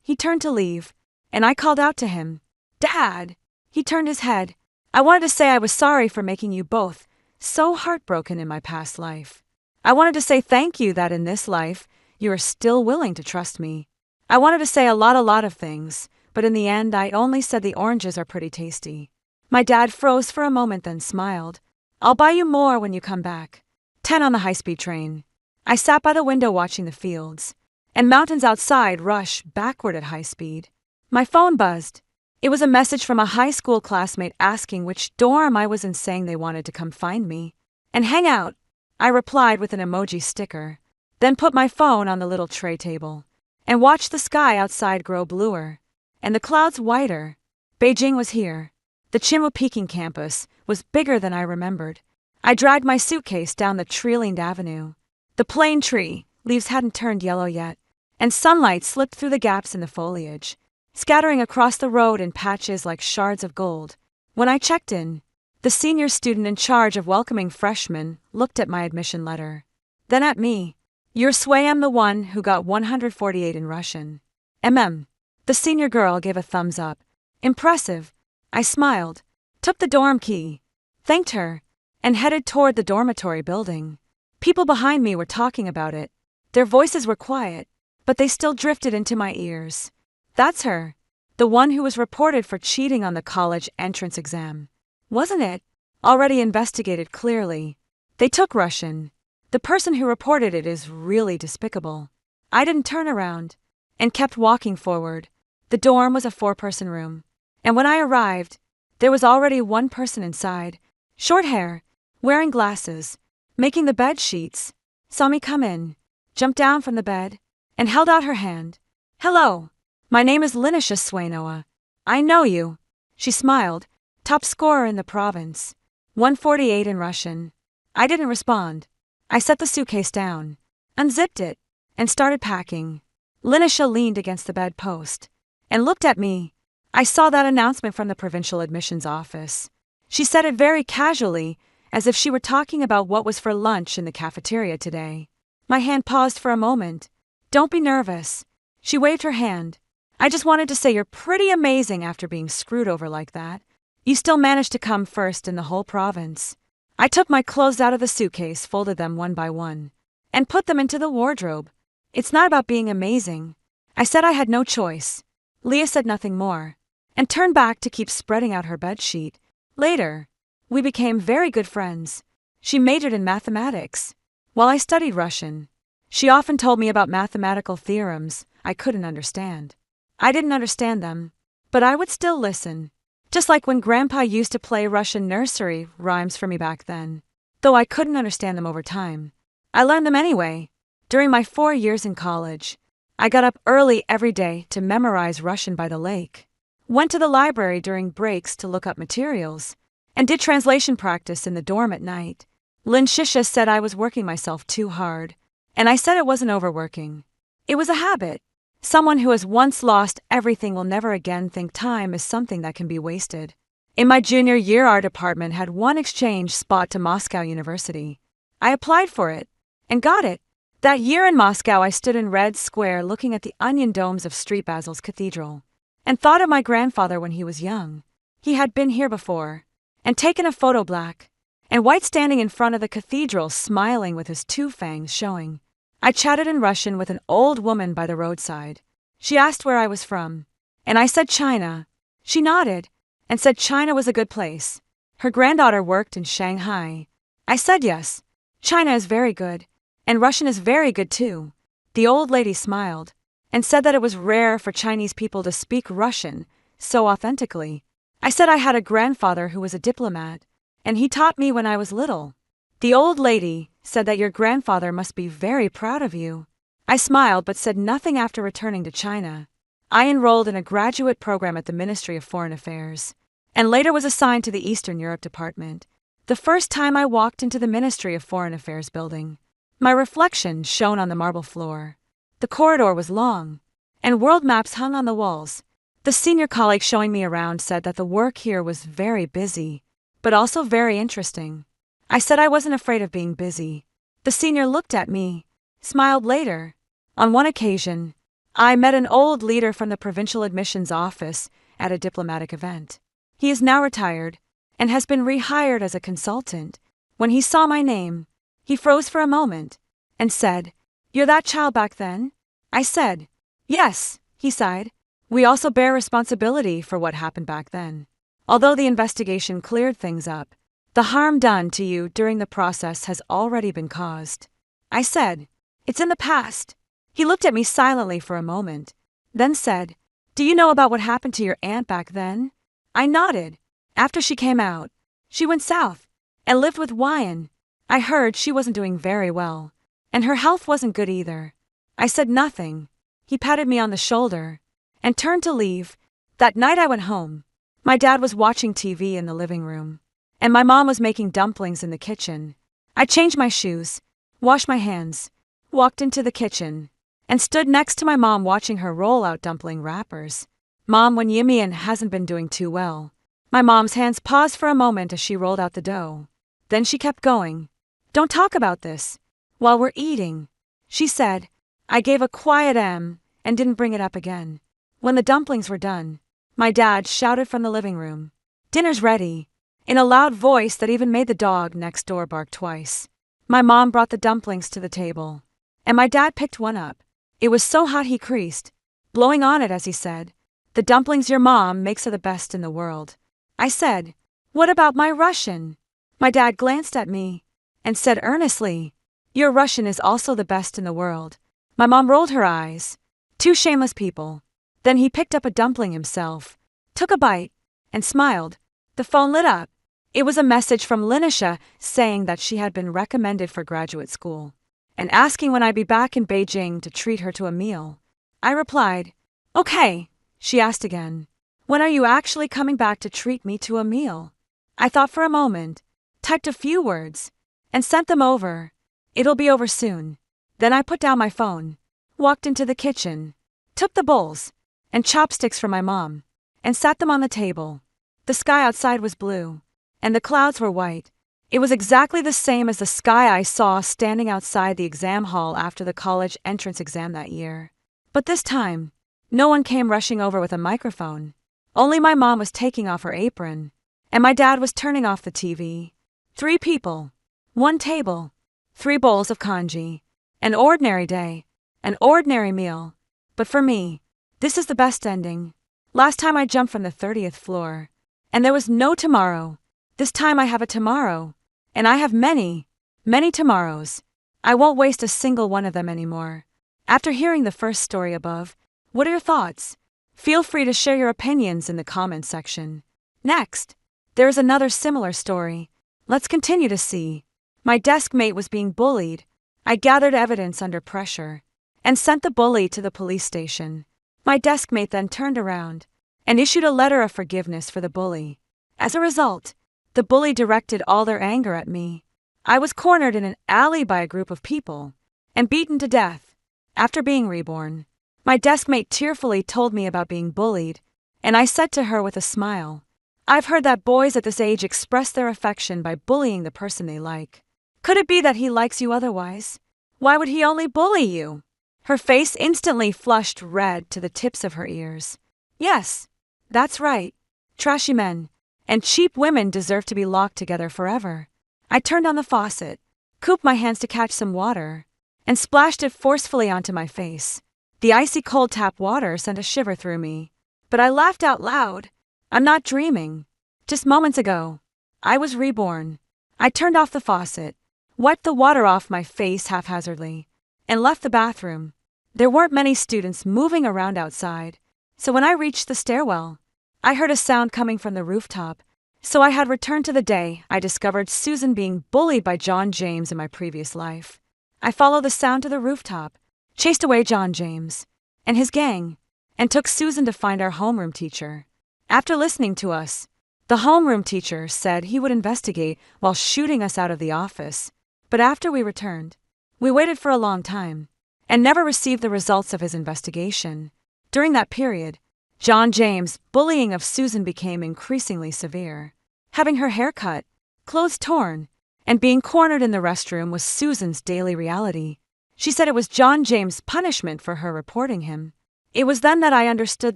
He turned to leave, and I called out to him, "Dad!" He turned his head. "I wanted to say I was sorry for making you both so heartbroken in my past life. I wanted to say thank you that in this life, you are still willing to trust me. I wanted to say a lot of things, but in the end I only said the oranges are pretty tasty." My dad froze for a moment, then smiled. "I'll buy you more when you come back." 10 on the high-speed train. I sat by the window watching the fields and mountains outside rush backward at high speed. My phone buzzed. It was a message from a high school classmate asking which dorm I was in, saying they wanted to come find me and hang out. I replied with an emoji sticker, then put my phone on the little tray table and watched the sky outside grow bluer and the clouds whiter. Beijing was here. The Tsinghua Peking campus was bigger than I remembered. I dragged my suitcase down the tree-lined avenue. The plane tree leaves hadn't turned yellow yet, and sunlight slipped through the gaps in the foliage, scattering across the road in patches like shards of gold. When I checked in, the senior student in charge of welcoming freshmen looked at my admission letter, then at me. "You're Swayam, the one who got 148 in Russian." The senior girl gave a thumbs up. "Impressive." I smiled, took the dorm key, thanked her, and headed toward the dormitory building. People behind me were talking about it. Their voices were quiet, but they still drifted into my ears. That's her. The one who was reported for cheating on the college entrance exam. Wasn't it? Already investigated clearly. They took Russian. The person who reported it is really despicable. I didn't turn around and kept walking forward. The dorm was a 4-person room, and when I arrived, there was already one person inside, short hair, wearing glasses, making the bed sheets, saw me come in, jumped down from the bed, and held out her hand. "Hello, my name is Linisha Swainoa. I know you." She smiled. "Top scorer in the province. 148 in Russian." I didn't respond. I set the suitcase down, unzipped it, and started packing. Linisha leaned against the bedpost and looked at me. I saw that announcement from the provincial admissions office. She said it very casually, as if she were talking about what was for lunch in the cafeteria today. My hand paused for a moment. "Don't be nervous." She waved her hand. "I just wanted to say you're pretty amazing after being screwed over like that. You still managed to come first in the whole province." I took my clothes out of the suitcase, folded them one by one, and put them into the wardrobe. "It's not about being amazing." I said I had no choice. Leah said nothing more, and turned back to keep spreading out her bedsheet. Later, we became very good friends. She majored in mathematics, while I studied Russian. She often told me about mathematical theorems I couldn't understand. I didn't understand them, but I would still listen, just like when Grandpa used to play Russian nursery rhymes for me back then. Though I couldn't understand them over time, I learned them anyway. During my 4 years in college, I got up early every day to memorize Russian by the lake, went to the library during breaks to look up materials, and did translation practice in the dorm at night. Lin Shisha said I was working myself too hard, and I said it wasn't overworking. It was a habit. Someone who has once lost everything will never again think time is something that can be wasted. In my junior year, our department had one exchange spot to Moscow University. I applied for it and got it. That year in Moscow, I stood in Red Square looking at the onion domes of St. Basil's Cathedral and thought of my grandfather when he was young. He had been here before and taken a photo, black and white, standing in front of the cathedral, smiling with his 2 fangs showing. I chatted in Russian with an old woman by the roadside. She asked where I was from, and I said China. She nodded and said China was a good place. Her granddaughter worked in Shanghai. I said yes, China is very good, and Russian is very good too. The old lady smiled and said that it was rare for Chinese people to speak Russian so authentically. I said I had a grandfather who was a diplomat, and he taught me when I was little. The old lady said that your grandfather must be very proud of you. I smiled but said nothing after returning to China. I enrolled in a graduate program at the Ministry of Foreign Affairs, and later was assigned to the Eastern Europe Department. The first time I walked into the Ministry of Foreign Affairs building, my reflection shone on the marble floor. The corridor was long, and world maps hung on the walls. The senior colleague showing me around said that the work here was very busy, but also very interesting. I said I wasn't afraid of being busy. The senior looked at me, smiled later. On one occasion, I met an old leader from the provincial admissions office at a diplomatic event. He is now retired and has been rehired as a consultant. When he saw my name, he froze for a moment and said, "You're that child back then?" I said, "Yes," he sighed. "We also bear responsibility for what happened back then. Although the investigation cleared things up, the harm done to you during the process has already been caused." I said, "It's in the past." He looked at me silently for a moment, then said, "Do you know about what happened to your aunt back then?" I nodded. "After she came out, she went south and lived with Wyan. I heard she wasn't doing very well, and her health wasn't good either." I said nothing. He patted me on the shoulder and turned to leave. That night I went home. My dad was watching TV in the living room, and my mom was making dumplings in the kitchen. I changed my shoes, washed my hands, walked into the kitchen, and stood next to my mom watching her roll out dumpling wrappers. "Mom, when Yimian hasn't been doing too well." My mom's hands paused for a moment as she rolled out the dough. Then she kept going. "Don't talk about this while we're eating," she said. I gave a quiet and didn't bring it up again. When the dumplings were done, my dad shouted from the living room, "Dinner's ready." in a loud voice that even made the dog next door bark twice. My mom brought the dumplings to the table, and my dad picked one up. It was so hot he creased, blowing on it as he said, "The dumplings your mom makes are the best in the world." I said, "What about my Russian?" My dad glanced at me and said earnestly, "Your Russian is also the best in the world." My mom rolled her eyes. Two shameless people. Then he picked up a dumpling himself, took a bite, and smiled. The phone lit up. It was a message from Linisha saying that she had been recommended for graduate school, and asking when I'd be back in Beijing to treat her to a meal. I replied, "Okay." She asked again, "When are you actually coming back to treat me to a meal?" I thought for a moment, typed a few words, and sent them over. "It'll be over soon." Then I put down my phone, walked into the kitchen, took the bowls and chopsticks from my mom, and sat them on the table. The sky outside was blue, and the clouds were white. It was exactly the same as the sky I saw standing outside the exam hall after the college entrance exam that year. But this time, no one came rushing over with a microphone. Only my mom was taking off her apron, and my dad was turning off the TV. 3 people, 1 table, 3 bowls of congee. An ordinary day, an ordinary meal. But for me, this is the best ending. Last time I jumped from the 30th floor, and there was no tomorrow. This time I have a tomorrow, and I have many, many tomorrows. I won't waste a single one of them anymore. After hearing the first story above, what are your thoughts? Feel free to share your opinions in the comments section. Next, there is another similar story. Let's continue to see. My desk mate was being bullied. I gathered evidence under pressure and sent the bully to the police station. My desk mate then turned around and issued a letter of forgiveness for the bully. As a result, the bully directed all their anger at me. I was cornered in an alley by a group of people and beaten to death. After being reborn, my desk mate tearfully told me about being bullied, and I said to her with a smile, "I've heard that boys at this age express their affection by bullying the person they like. Could it be that he likes you otherwise? Why would he only bully you?" Her face instantly flushed red to the tips of her ears. "Yes, that's right. Trashy men and cheap women deserve to be locked together forever." I turned on the faucet, cooped my hands to catch some water, and splashed it forcefully onto my face. The icy cold tap water sent a shiver through me. But I laughed out loud. I'm not dreaming. Just moments ago, I was reborn. I turned off the faucet, wiped the water off my face haphazardly, and left the bathroom. There weren't many students moving around outside, so when I reached the stairwell, I heard a sound coming from the rooftop. So I had returned to the day I discovered Susan being bullied by John James in my previous life. I followed the sound to the rooftop, chased away John James and his gang, and took Susan to find our homeroom teacher. After listening to us, the homeroom teacher said he would investigate while shooting us out of the office. But after we returned, we waited for a long time and never received the results of his investigation. During that period, John James' bullying of Susan became increasingly severe. Having her hair cut, clothes torn, and being cornered in the restroom was Susan's daily reality. She said it was John James' punishment for her reporting him. It was then that I understood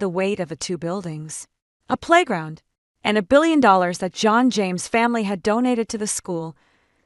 the weight of the 2 buildings, a playground, and $1 billion that John James' family had donated to the school,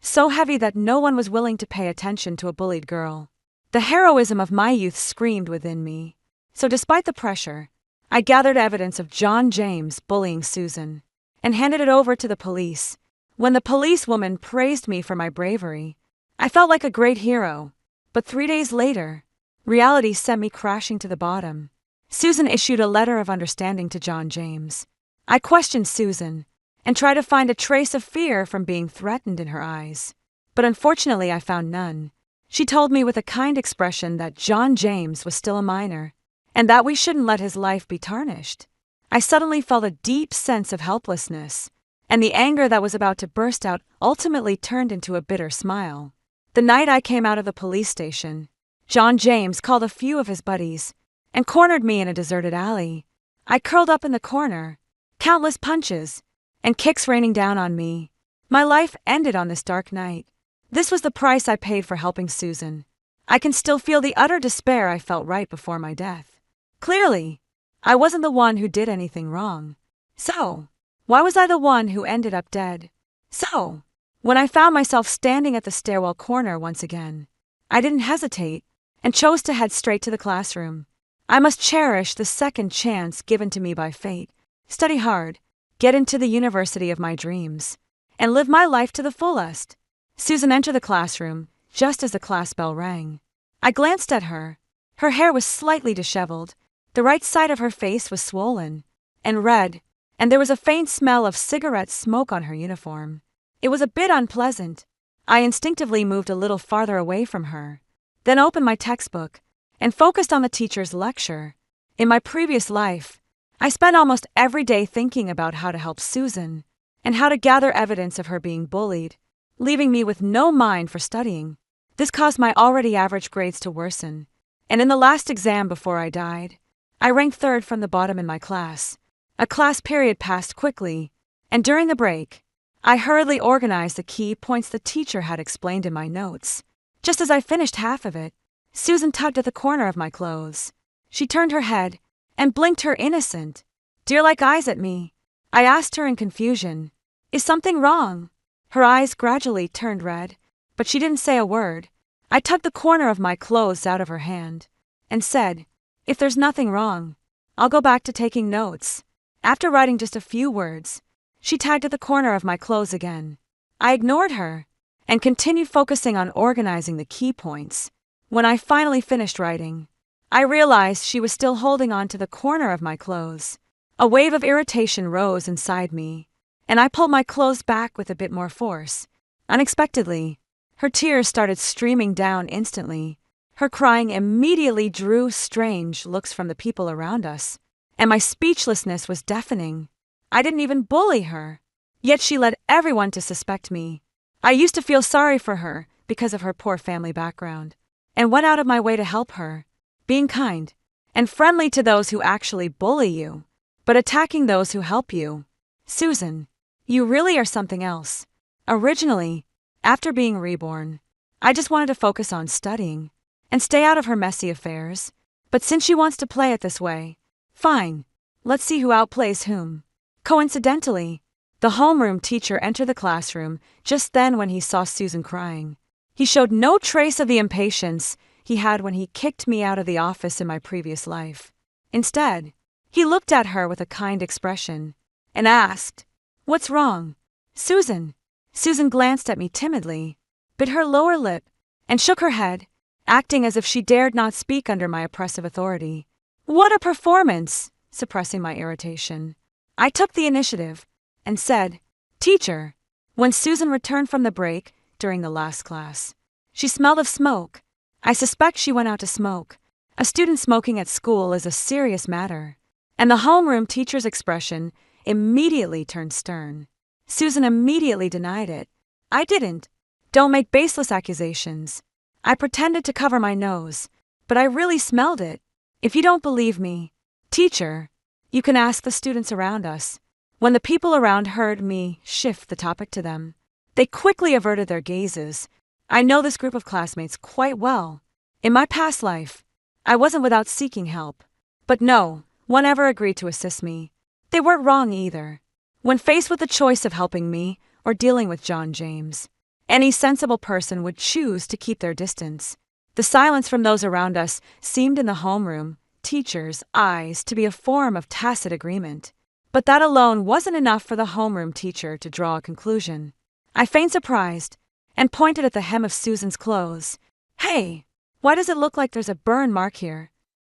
so heavy that no one was willing to pay attention to a bullied girl. The heroism of my youth screamed within me. So despite the pressure, I gathered evidence of John James bullying Susan and handed it over to the police. When the policewoman praised me for my bravery, I felt like a great hero. But 3 days later, reality sent me crashing to the bottom. Susan issued a letter of understanding to John James. I questioned Susan and tried to find a trace of fear from being threatened in her eyes. But unfortunately, I found none. She told me with a kind expression that John James was still a minor, and that we shouldn't let his life be tarnished. I suddenly felt a deep sense of helplessness, and the anger that was about to burst out ultimately turned into a bitter smile. The night I came out of the police station, John James called a few of his buddies and cornered me in a deserted alley. I curled up in the corner, countless punches and kicks raining down on me. My life ended on this dark night. This was the price I paid for helping Susan. I can still feel the utter despair I felt right before my death. Clearly, I wasn't the one who did anything wrong. So, Why was I the one who ended up dead? So, when I found myself standing at the stairwell corner once again, I didn't hesitate and chose to head straight to the classroom. I must cherish the second chance given to me by fate, study hard, get into the university of my dreams, and live my life to the fullest. Susan entered the classroom just as the class bell rang. I glanced at her. Her hair was slightly disheveled, the right side of her face was swollen and red, and there was a faint smell of cigarette smoke on her uniform. It was a bit unpleasant. I instinctively moved a little farther away from her, then opened my textbook and focused on the teacher's lecture. In my previous life, I spent almost every day thinking about how to help Susan and how to gather evidence of her being bullied, leaving me with no mind for studying. This caused my already average grades to worsen, and in the last exam before I died, I ranked third from the bottom in my class. A class period passed quickly, and during the break, I hurriedly organized the key points the teacher had explained in my notes. Just as I finished half of it, Susan tugged at the corner of my clothes. She turned her head and blinked her innocent, deer-like eyes at me. I asked her in confusion, "Is something wrong?" Her eyes gradually turned red, but she didn't say a word. I tugged the corner of my clothes out of her hand and said, "If there's nothing wrong, I'll go back to taking notes." After writing just a few words, she tagged at the corner of my clothes again. I ignored her and continued focusing on organizing the key points. When I finally finished writing, I realized she was still holding on to the corner of my clothes. A wave of irritation rose inside me, and I pulled my clothes back with a bit more force. Unexpectedly, her tears started streaming down instantly. Her crying immediately drew strange looks from the people around us, and my speechlessness was deafening. I didn't even bully her, yet she led everyone to suspect me. I used to feel sorry for her because of her poor family background, and went out of my way to help her, being kind and friendly to those who actually bully you, but attacking those who help you. Susan, you really are something else. Originally, after being reborn, I just wanted to focus on studying and stay out of her messy affairs, but since she wants to play it this way, fine, let's see who outplays whom. Coincidentally, the homeroom teacher entered the classroom just then when he saw Susan crying. He showed no trace of the impatience he had when he kicked me out of the office in my previous life. Instead, he looked at her with a kind expression and asked, "What's wrong, Susan?" Susan glanced at me timidly, bit her lower lip, and shook her head, acting as if she dared not speak under my oppressive authority. What a performance! Suppressing my irritation, I took the initiative and said, "Teacher," when Susan returned from the break during the last class. She smelled of smoke. I suspect she went out to smoke. A student smoking at school is a serious matter. And the homeroom teacher's expression immediately turned stern. Susan immediately denied it. "I didn't. Don't make baseless accusations." I pretended to cover my nose, but I really smelled it. If you don't believe me, teacher, you can ask the students around us. When the people around heard me shift the topic to them, they quickly averted their gazes. I know this group of classmates quite well. In my past life, I wasn't without seeking help. But no one ever agreed to assist me. They weren't wrong either. When faced with the choice of helping me or dealing with John James, any sensible person would choose to keep their distance. The silence from those around us seemed in the homeroom teacher's eyes to be a form of tacit agreement. But that alone wasn't enough for the homeroom teacher to draw a conclusion. I feigned surprised and pointed at the hem of Susan's clothes. "Hey, why does it look like there's a burn mark here?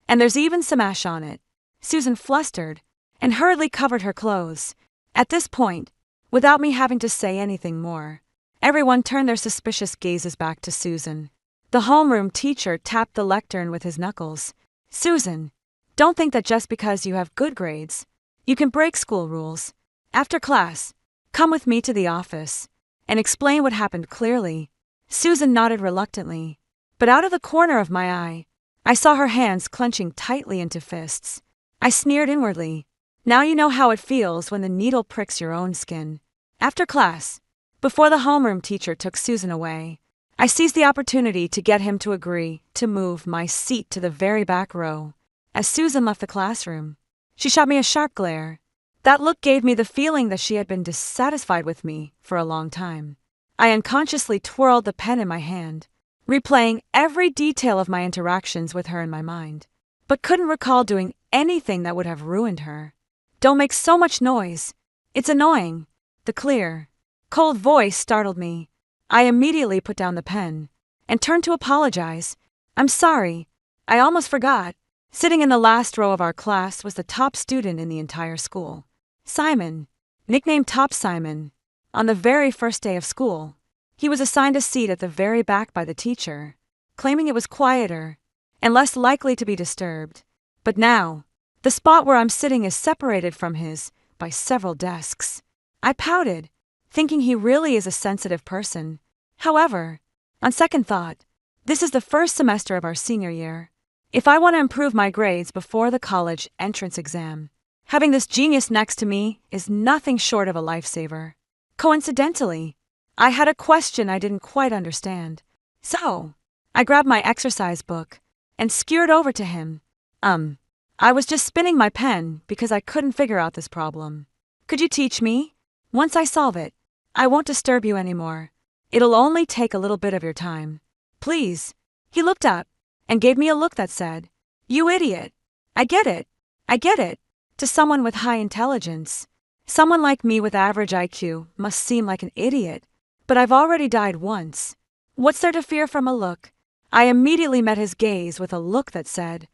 And there's even some ash on it." Susan flustered and hurriedly covered her clothes. At this point, without me having to say anything more, everyone turned their suspicious gazes back to Susan. The homeroom teacher tapped the lectern with his knuckles. "Susan, don't think that just because you have good grades, you can break school rules. After class, come with me to the office and explain what happened clearly." Susan nodded reluctantly, but out of the corner of my eye, I saw her hands clenching tightly into fists. I sneered inwardly. Now you know how it feels when the needle pricks your own skin. After class, before the homeroom teacher took Susan away, I seized the opportunity to get him to agree to move my seat to the very back row. As Susan left the classroom, she shot me a sharp glare, That look gave me the feeling that she had been dissatisfied with me for a long time. I unconsciously twirled the pen in my hand, replaying every detail of my interactions with her in my mind, but couldn't recall doing anything that would have ruined her. "Don't make so much noise. It's annoying." The clear, cold voice startled me. I immediately put down the pen and turned to apologize. "I'm sorry. I almost forgot." Sitting in the last row of our class was the top student in the entire school, Simon, nicknamed Top Simon. On the very first day of school, he was assigned a seat at the very back by the teacher, claiming it was quieter and less likely to be disturbed. But now, the spot where I'm sitting is separated from his by several desks. I pouted, thinking he really is a sensitive person. However, on second thought, this is the first semester of our senior year. If I want to improve my grades before the college entrance exam, having this genius next to me is nothing short of a lifesaver. Coincidentally, I had a question I didn't quite understand. So, I grabbed my exercise book and skewered over to him. I was just spinning my pen because I couldn't figure out this problem. "Could you teach me? Once I solve it, I won't disturb you anymore. It'll only take a little bit of your time. Please." He looked up and gave me a look that said, "You idiot. I get it. I get it." To someone with high intelligence, someone like me with average IQ must seem like an idiot, but I've already died once. What's there to fear from a look? I immediately met his gaze with a look that said,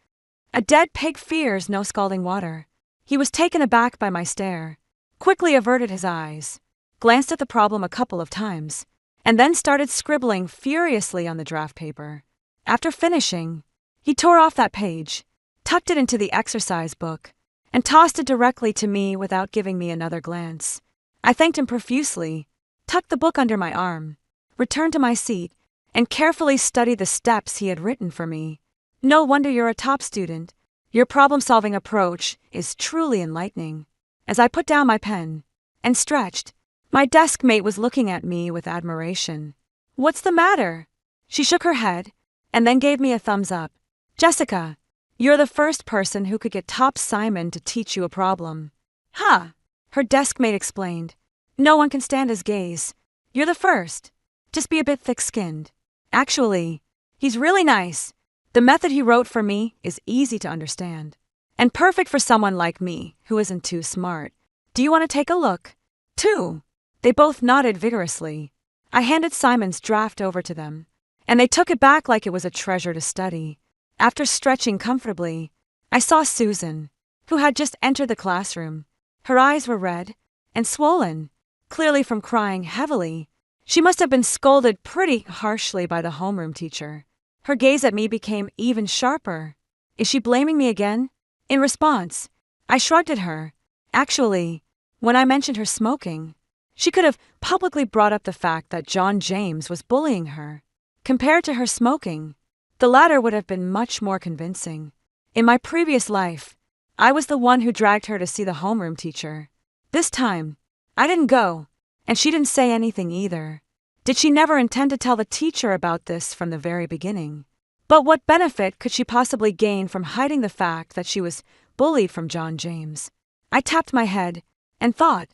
"A dead pig fears no scalding water." He was taken aback by my stare, quickly averted his eyes, glanced at the problem a couple of times, and then started scribbling furiously on the draft paper. After finishing, he tore off that page, tucked it into the exercise book, and tossed it directly to me without giving me another glance. I thanked him profusely, tucked the book under my arm, returned to my seat, and carefully studied the steps he had written for me. "No wonder you're a top student. Your problem-solving approach is truly enlightening." As I put down my pen and stretched, my desk mate was looking at me with admiration. "What's the matter?" She shook her head and then gave me a thumbs up. "Jessica, you're the first person who could get Top Simon to teach you a problem." "Huh," her desk mate explained. "No one can stand his gaze. You're the first. Just be a bit thick-skinned. Actually, he's really nice. The method he wrote for me is easy to understand, and perfect for someone like me who isn't too smart. Do you want to take a look?" "Too." They both nodded vigorously. I handed Simon's draft over to them, and they took it back like it was a treasure to study. After stretching comfortably, I saw Susan, who had just entered the classroom. Her eyes were red and swollen, clearly from crying heavily. She must have been scolded pretty harshly by the homeroom teacher. Her gaze at me became even sharper. Is she blaming me again? In response, I shrugged at her. Actually, when I mentioned her smoking, she could have publicly brought up the fact that John James was bullying her. Compared to her smoking, the latter would have been much more convincing. In my previous life, I was the one who dragged her to see the homeroom teacher. This time, I didn't go, and she didn't say anything either. Did she never intend to tell the teacher about this from the very beginning? But what benefit could she possibly gain from hiding the fact that she was bullied from John James? I tapped my head and thought,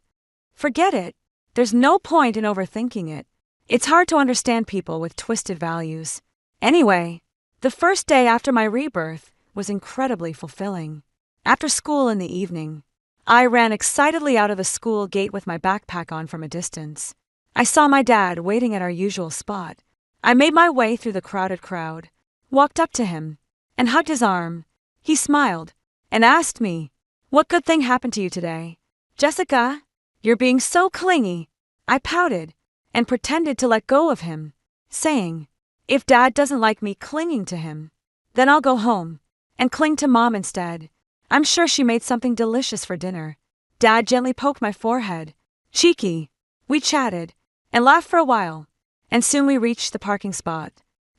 forget it. There's no point in overthinking it. It's hard to understand people with twisted values. Anyway, the first day after my rebirth was incredibly fulfilling. After school in the evening, I ran excitedly out of the school gate with my backpack on from a distance. I saw my dad waiting at our usual spot. I made my way through the crowded crowd, walked up to him, and hugged his arm. He smiled and asked me, "What good thing happened to you today?" "Jessica, you're being so clingy." I pouted and pretended to let go of him, saying, "If Dad doesn't like me clinging to him, then I'll go home and cling to Mom instead. I'm sure she made something delicious for dinner." Dad gently poked my forehead. Cheeky. We chatted and laughed for a while, and soon we reached the parking spot.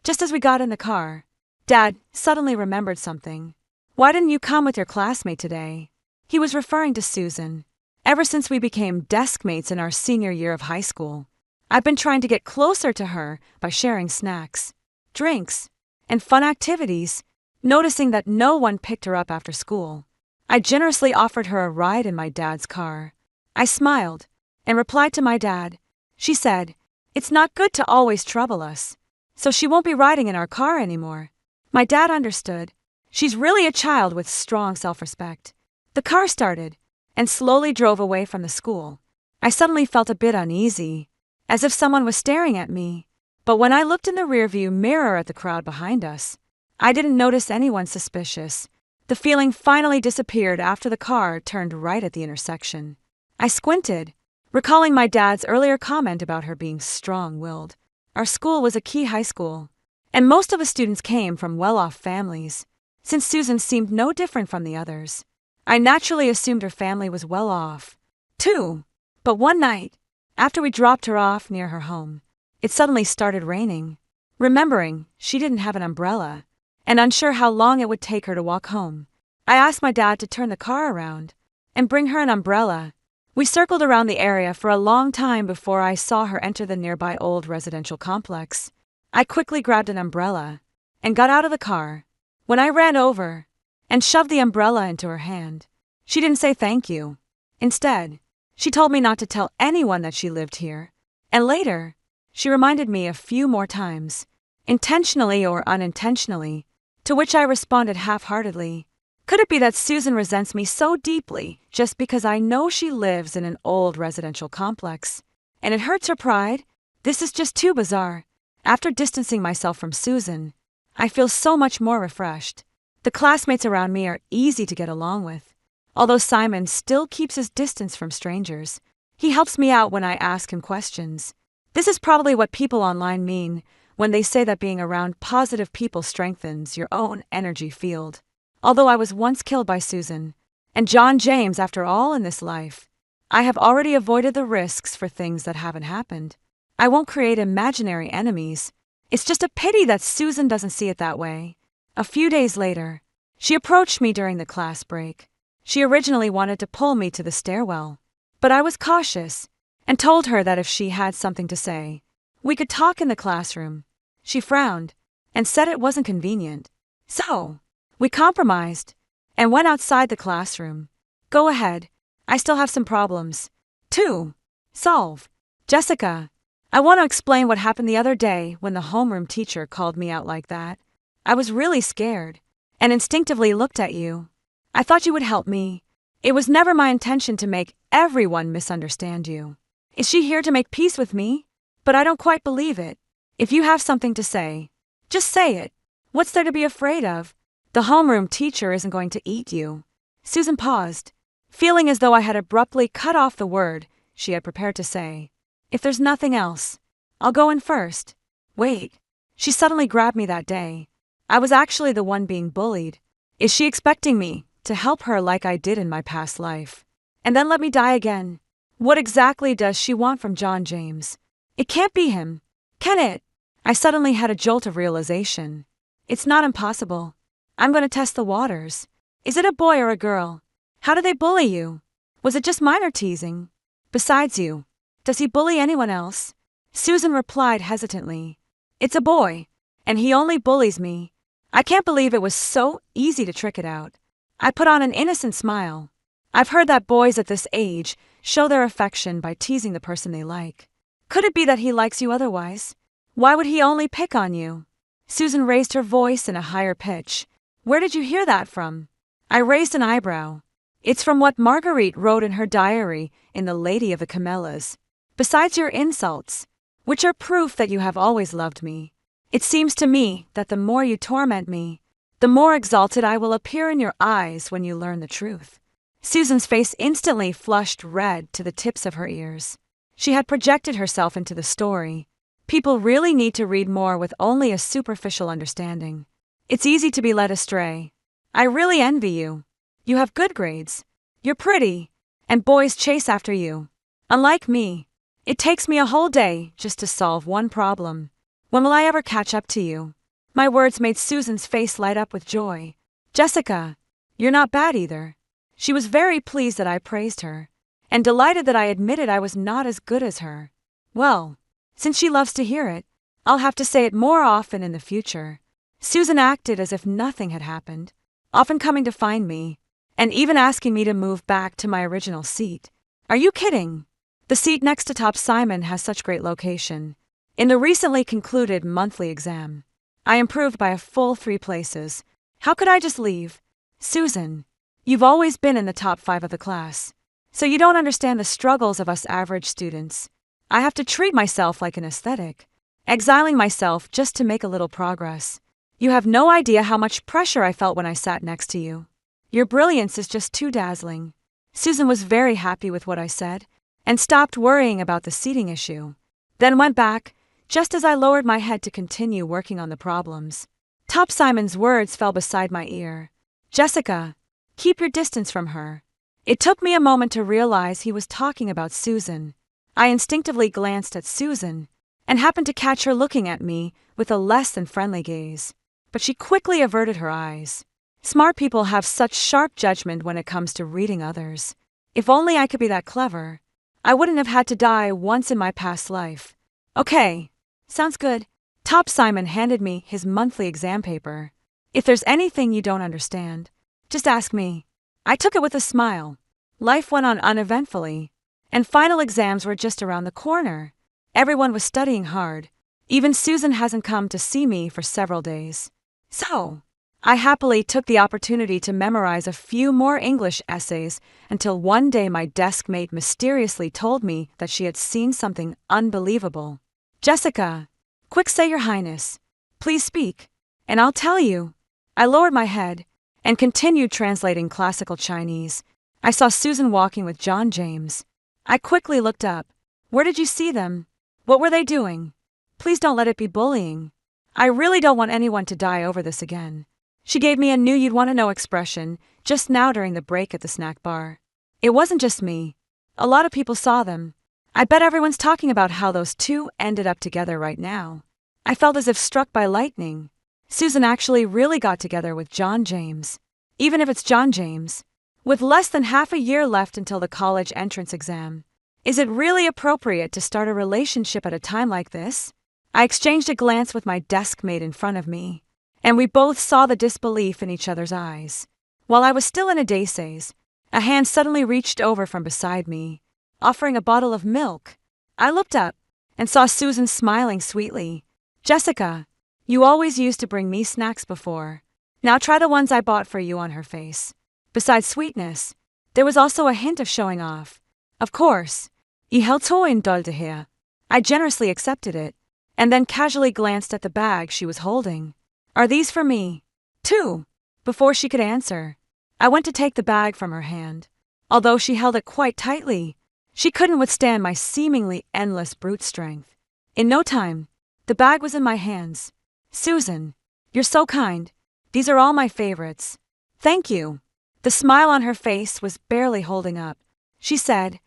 Just as we got in the car, Dad suddenly remembered something. "Why didn't you come with your classmate today?" He was referring to Susan. Ever since we became desk mates in our senior year of high school, I've been trying to get closer to her by sharing snacks, drinks, and fun activities, noticing that no one picked her up after school. I generously offered her a ride in my dad's car. I smiled and replied to my dad. She said, "It's not good to always trouble us, so she won't be riding in our car anymore." My dad understood. She's really a child with strong self-respect. The car started and slowly drove away from the school. I suddenly felt a bit uneasy, as if someone was staring at me. But when I looked in the rearview mirror at the crowd behind us, I didn't notice anyone suspicious. The feeling finally disappeared after the car turned right at the intersection. I squinted, recalling my dad's earlier comment about her being strong-willed. Our school was a key high school, and most of the students came from well-off families. Since Susan seemed no different from the others, I naturally assumed her family was well off, too. But one night, after we dropped her off near her home, it suddenly started raining. Remembering she didn't have an umbrella, and unsure how long it would take her to walk home, I asked my dad to turn the car around and bring her an umbrella. We circled around the area for a long time before I saw her enter the nearby old residential complex. I quickly grabbed an umbrella and got out of the car. When I ran over and shoved the umbrella into her hand, she didn't say thank you. Instead, she told me not to tell anyone that she lived here, and later, she reminded me a few more times, intentionally or unintentionally, to which I responded half-heartedly. Could it be that Susan resents me so deeply just because I know she lives in an old residential complex, and it hurts her pride? This is just too bizarre. After distancing myself from Susan, I feel so much more refreshed. The classmates around me are easy to get along with, although Simon still keeps his distance from strangers. He helps me out when I ask him questions. This is probably what people online mean when they say that being around positive people strengthens your own energy field. Although I was once killed by Susan and John James after all in this life, I have already avoided the risks for things that haven't happened. I won't create imaginary enemies. It's just a pity that Susan doesn't see it that way. A few days later, she approached me during the class break. She originally wanted to pull me to the stairwell, but I was cautious and told her that if she had something to say, we could talk in the classroom. She frowned and said it wasn't convenient. So, we compromised and went outside the classroom. Go ahead, I still have some problems to solve. Jessica, I want to explain what happened the other day when the homeroom teacher called me out like that. I was really scared and instinctively looked at you. I thought you would help me. It was never my intention to make everyone misunderstand you. Is she here to make peace with me? But I don't quite believe it. If you have something to say, just say it. What's there to be afraid of? The homeroom teacher isn't going to eat you. Susan paused, feeling as though I had abruptly cut off the word she had prepared to say. If there's nothing else, I'll go in first. Wait, she suddenly grabbed me that day. I was actually the one being bullied. Is she expecting me to help her like I did in my past life, and then let me die again? What exactly does she want from John James? It can't be him, can it? I suddenly had a jolt of realization. It's not impossible. I'm going to test the waters. Is it a boy or a girl? How do they bully you? Was it just minor teasing? Besides you, does he bully anyone else? Susan replied hesitantly. It's a boy, and he only bullies me. I can't believe it was so easy to trick it out. I put on an innocent smile. I've heard that boys at this age show their affection by teasing the person they like. Could it be that he likes you otherwise? Why would he only pick on you? Susan raised her voice in a higher pitch. Where did you hear that from? I raised an eyebrow. It's from what Marguerite wrote in her diary in The Lady of the Camellias. Besides your insults, which are proof that you have always loved me, it seems to me that the more you torment me, the more exalted I will appear in your eyes when you learn the truth. Susan's face instantly flushed red to the tips of her ears. She had projected herself into the story. People really need to read more with only a superficial understanding. It's easy to be led astray. I really envy you. You have good grades. You're pretty, and boys chase after you. Unlike me, it takes me a whole day just to solve one problem. When will I ever catch up to you? My words made Susan's face light up with joy. Jessica, you're not bad either. She was very pleased that I praised her, and delighted that I admitted I was not as good as her. Well, since she loves to hear it, I'll have to say it more often in the future. Susan acted as if nothing had happened, often coming to find me and even asking me to move back to my original seat. Are you kidding? The seat next to Top Simon has such great location. In the recently concluded monthly exam, I improved by a full 3 places. How could I just leave? Susan, you've always been in the top 5 of the class, so you don't understand the struggles of us average students. I have to treat myself like an aesthetic, exiling myself just to make a little progress. You have no idea how much pressure I felt when I sat next to you. Your brilliance is just too dazzling. Susan was very happy with what I said and stopped worrying about the seating issue, then went back just as I lowered my head to continue working on the problems. Top Simon's words fell beside my ear. Jessica, keep your distance from her. It took me a moment to realize he was talking about Susan. I instinctively glanced at Susan and happened to catch her looking at me with a less than friendly gaze. But she quickly averted her eyes. Smart people have such sharp judgment when it comes to reading others. If only I could be that clever, I wouldn't have had to die once in my past life. Okay, sounds good. Top Simon handed me his monthly exam paper. If there's anything you don't understand, just ask me. I took it with a smile. Life went on uneventfully, and final exams were just around the corner. Everyone was studying hard. Even Susan hasn't come to see me for several days. So, I happily took the opportunity to memorize a few more English essays until one day my desk mate mysteriously told me that she had seen something unbelievable. Jessica, quick, say your highness. Please speak, and I'll tell you. I lowered my head and continued translating classical Chinese. I saw Susan walking with John James. I quickly looked up. Where did you see them? What were they doing? Please don't let it be bullying. I really don't want anyone to die over this again. She gave me a new you'd-want-to-know expression just now during the break at the snack bar. It wasn't just me. A lot of people saw them. I bet everyone's talking about how those two ended up together right now. I felt as if struck by lightning. Susan actually really got together with John James. Even if it's John James. With less than half a year left until the college entrance exam. Is it really appropriate to start a relationship at a time like this? I exchanged a glance with my desk mate in front of me, and we both saw the disbelief in each other's eyes. While I was still in a daze, a hand suddenly reached over from beside me, offering a bottle of milk. I looked up and saw Susan smiling sweetly. Jessica, you always used to bring me snacks before. Now try the ones I bought for you on her face. Besides sweetness, there was also a hint of showing off. Of course, I held in dolde here. I generously accepted it, and then casually glanced at the bag she was holding. Are these for me, too? Before she could answer, I went to take the bag from her hand. Although she held it quite tightly, she couldn't withstand my seemingly endless brute strength. In no time, the bag was in my hands. Susan, you're so kind. These are all my favorites. Thank you. The smile on her face was barely holding up. She said,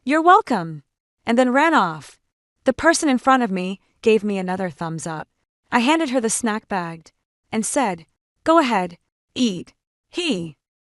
"You're welcome," and then ran off. The person in front of me gave me another thumbs up. I handed her the snack bag and said, "Go ahead, eat."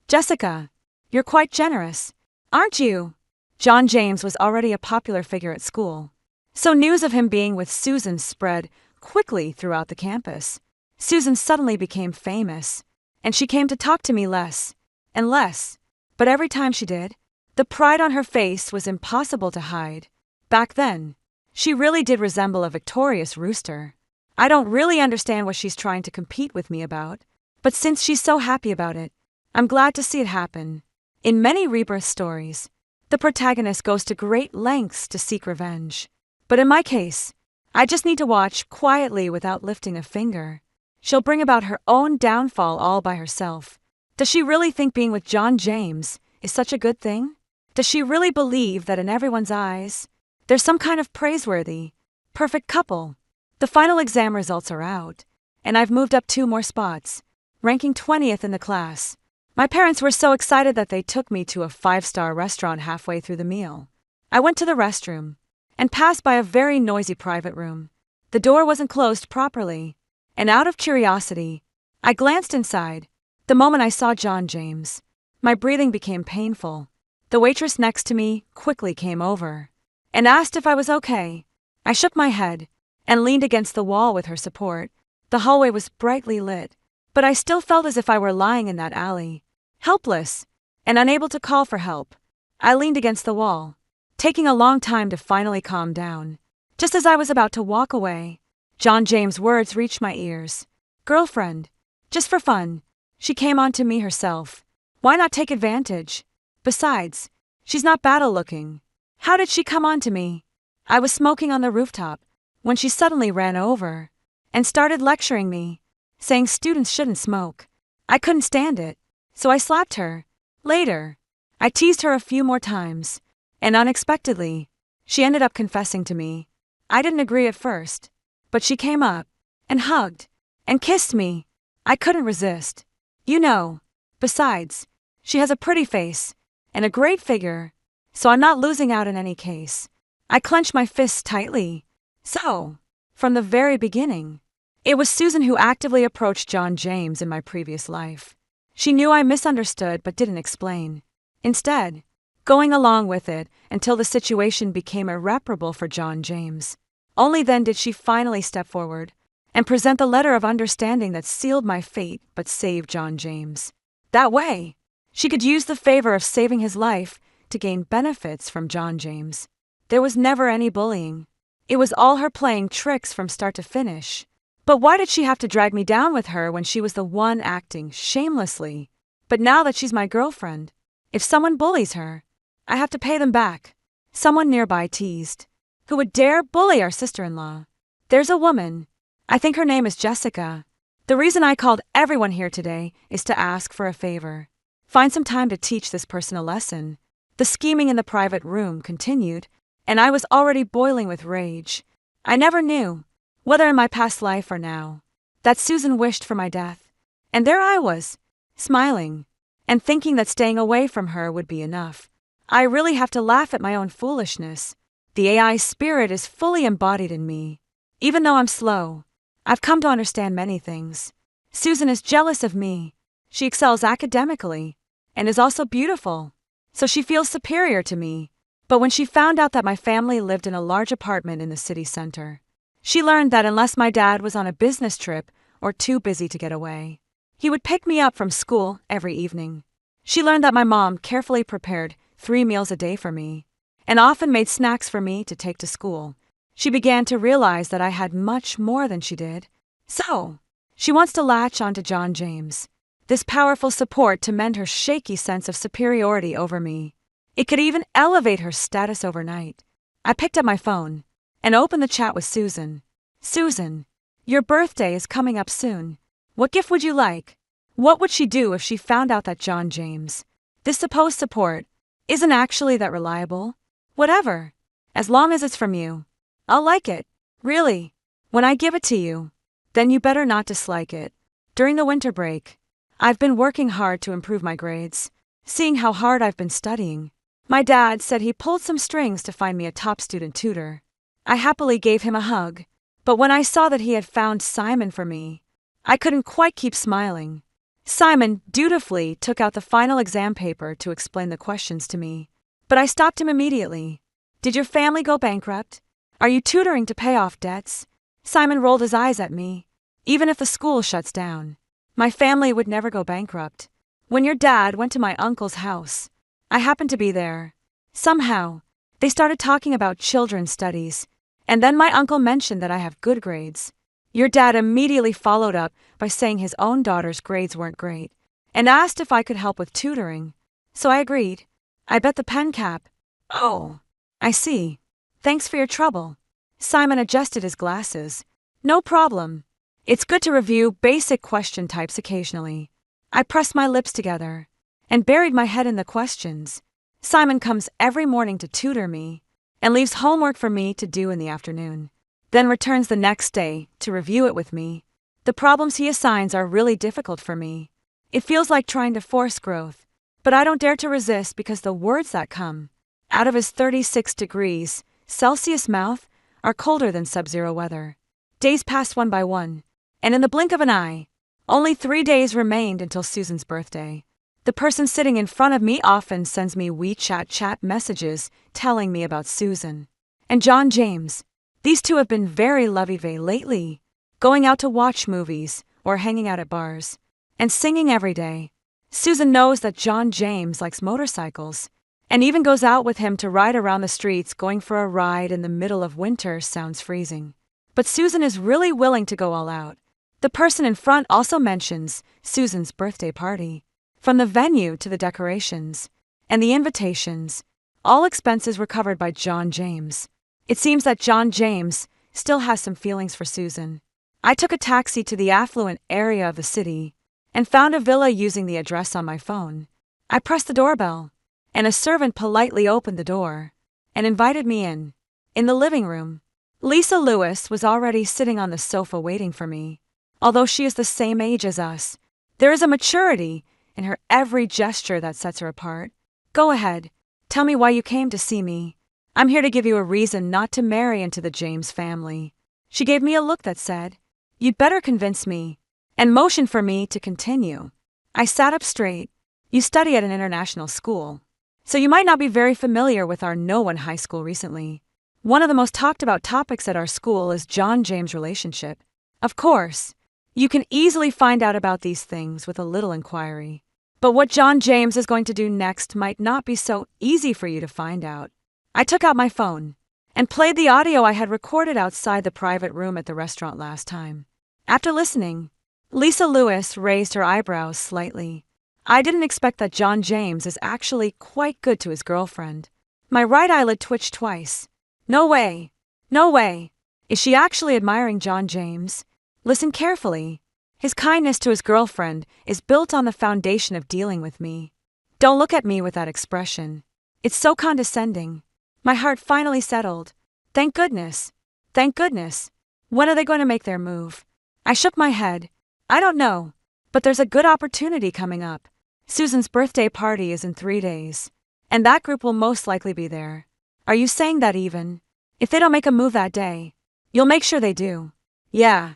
Jessica, you're quite generous, aren't you? John James was already a popular figure at school, so news of him being with Susan spread quickly throughout the campus. Susan suddenly became famous, and she came to talk to me less and less, but every time she did, the pride on her face was impossible to hide. Back then, she really did resemble a victorious rooster. I don't really understand what she's trying to compete with me about, but since she's so happy about it, I'm glad to see it happen. In many rebirth stories, the protagonist goes to great lengths to seek revenge. But in my case, I just need to watch quietly without lifting a finger. She'll bring about her own downfall all by herself. Does she really think being with John James is such a good thing? Does she really believe that in everyone's eyes, there's some kind of praiseworthy, perfect couple? The final exam results are out, and I've moved up 2 more spots, ranking 20th in the class. My parents were so excited that they took me to a 5-star restaurant halfway through the meal. I went to the restroom and passed by a very noisy private room. The door wasn't closed properly, and out of curiosity, I glanced inside. The moment I saw John James, my breathing became painful. The waitress next to me quickly came over and asked if I was okay. I shook my head and leaned against the wall with her support. The hallway was brightly lit, but I still felt as if I were lying in that alley, helpless, and unable to call for help. I leaned against the wall, taking a long time to finally calm down. Just as I was about to walk away, John James' words reached my ears. "Girlfriend. Just for fun." She came on to me herself. Why not take advantage? Besides, she's not battle-looking. How did she come on to me? I was smoking on the rooftop when she suddenly ran over and started lecturing me, saying students shouldn't smoke. I couldn't stand it, so I slapped her. Later, I teased her a few more times, and unexpectedly, she ended up confessing to me. I didn't agree at first, but she came up and hugged and kissed me. I couldn't resist. You know, besides, she has a pretty face and a great figure, so I'm not losing out in any case. I clenched my fists tightly. So, from the very beginning, it was Susan who actively approached John James in my previous life. She knew I misunderstood but didn't explain. Instead, going along with it until the situation became irreparable for John James. Only then did she finally step forward and present the letter of understanding that sealed my fate but saved John James. That way, she could use the favor of saving his life to gain benefits from John James. There was never any bullying. It was all her playing tricks from start to finish. But why did she have to drag me down with her when she was the one acting shamelessly? But now that she's my girlfriend, if someone bullies her, I have to pay them back. Someone nearby teased. Who would dare bully our sister-in-law? There's a woman. I think her name is Jessica. The reason I called everyone here today is to ask for a favor. Find some time to teach this person a lesson. The scheming in the private room continued, and I was already boiling with rage. I never knew, whether in my past life or now, that Susan wished for my death. And there I was, smiling, and thinking that staying away from her would be enough. I really have to laugh at my own foolishness. The AI spirit is fully embodied in me. Even though I'm slow, I've come to understand many things. Susan is jealous of me. She excels academically and is also beautiful, so she feels superior to me. But when she found out that my family lived in a large apartment in the city center, she learned that unless my dad was on a business trip or too busy to get away, he would pick me up from school every evening. She learned that my mom carefully prepared 3 meals a day for me and often made snacks for me to take to school. She began to realize that I had much more than she did. So, she wants to latch onto John James, this powerful support to mend her shaky sense of superiority over me. It could even elevate her status overnight. I picked up my phone and opened the chat with Susan. Susan, your birthday is coming up soon. What gift would you like? What would she do if she found out that John James, this supposed support, isn't actually that reliable? Whatever. As long as it's from you. I'll like it. Really. When I give it to you, then you better not dislike it. During the winter break, I've been working hard to improve my grades. Seeing how hard I've been studying, my dad said he pulled some strings to find me a top student tutor. I happily gave him a hug, but when I saw that he had found Simon for me, I couldn't quite keep smiling. Simon dutifully took out the final exam paper to explain the questions to me, but I stopped him immediately. Did your family go bankrupt? Are you tutoring to pay off debts? Simon rolled his eyes at me. Even if the school shuts down, my family would never go bankrupt. When your dad went to my uncle's house, I happened to be there. Somehow, they started talking about children's studies, and then my uncle mentioned that I have good grades. Your dad immediately followed up by saying his own daughter's grades weren't great, and asked if I could help with tutoring. So I agreed. I bet the pen cap. Oh, I see. Thanks for your trouble. Simon adjusted his glasses. No problem. It's good to review basic question types occasionally. I pressed my lips together and buried my head in the questions. Simon comes every morning to tutor me and leaves homework for me to do in the afternoon, then returns the next day to review it with me. The problems he assigns are really difficult for me. It feels like trying to force growth, but I don't dare to resist because the words that come out of his 36 degrees Celsius mouth are colder than sub-zero weather. Days passed one by one, and in the blink of an eye, only 3 days remained until Susan's birthday. The person sitting in front of me often sends me WeChat chat messages telling me about Susan and John James. These two have been very lovey-dovey lately, going out to watch movies or hanging out at bars, and singing every day. Susan knows that John James likes motorcycles, and even goes out with him to ride around the streets. Going for a ride in the middle of winter sounds freezing. But Susan is really willing to go all out. The person in front also mentions Susan's birthday party. From the venue to the decorations and the invitations, all expenses were covered by John James. It seems that John James still has some feelings for Susan. I took a taxi to the affluent area of the city and found a villa using the address on my phone. I pressed the doorbell, and a servant politely opened the door and invited me in. In the living room, Lisa Lewis was already sitting on the sofa waiting for me. Although she is the same age as us, there is a maturity in her every gesture that sets her apart. Go ahead, tell me why you came to see me. I'm here to give you a reason not to marry into the James family. She gave me a look that said, "You'd better convince me," and motioned for me to continue. I sat up straight. You study at an international school, so you might not be very familiar with our No-One High School recently. One of the most talked about topics at our school is John James' relationship. Of course, you can easily find out about these things with a little inquiry. But what John James is going to do next might not be so easy for you to find out. I took out my phone and played the audio I had recorded outside the private room at the restaurant last time. After listening, Lisa Lewis raised her eyebrows slightly. I didn't expect that John James is actually quite good to his girlfriend. My right eyelid twitched twice. No way. No way. Is she actually admiring John James? Listen carefully. His kindness to his girlfriend is built on the foundation of dealing with me. Don't look at me with that expression. It's so condescending. My heart finally settled. Thank goodness. Thank goodness. When are they going to make their move? I shook my head. I don't know, but there's a good opportunity coming up. Susan's birthday party is in 3 days, and that group will most likely be there. Are you saying that even if they don't make a move that day, you'll make sure they do? Yeah.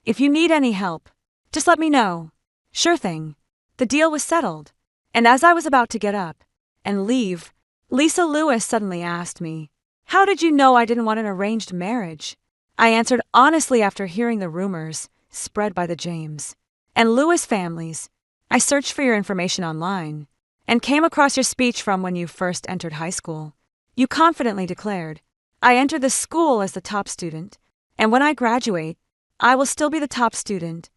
If you need any help, just let me know. Sure thing. The deal was settled, and as I was about to get up and leave, Lisa Lewis suddenly asked me, "How did you know I didn't want an arranged marriage?" I answered honestly after hearing the rumors spread by the James and Lewis families. I searched for your information online and came across your speech from when you first entered high school. You confidently declared, "I entered the school as the top student, and when I graduate, I will still be the top student."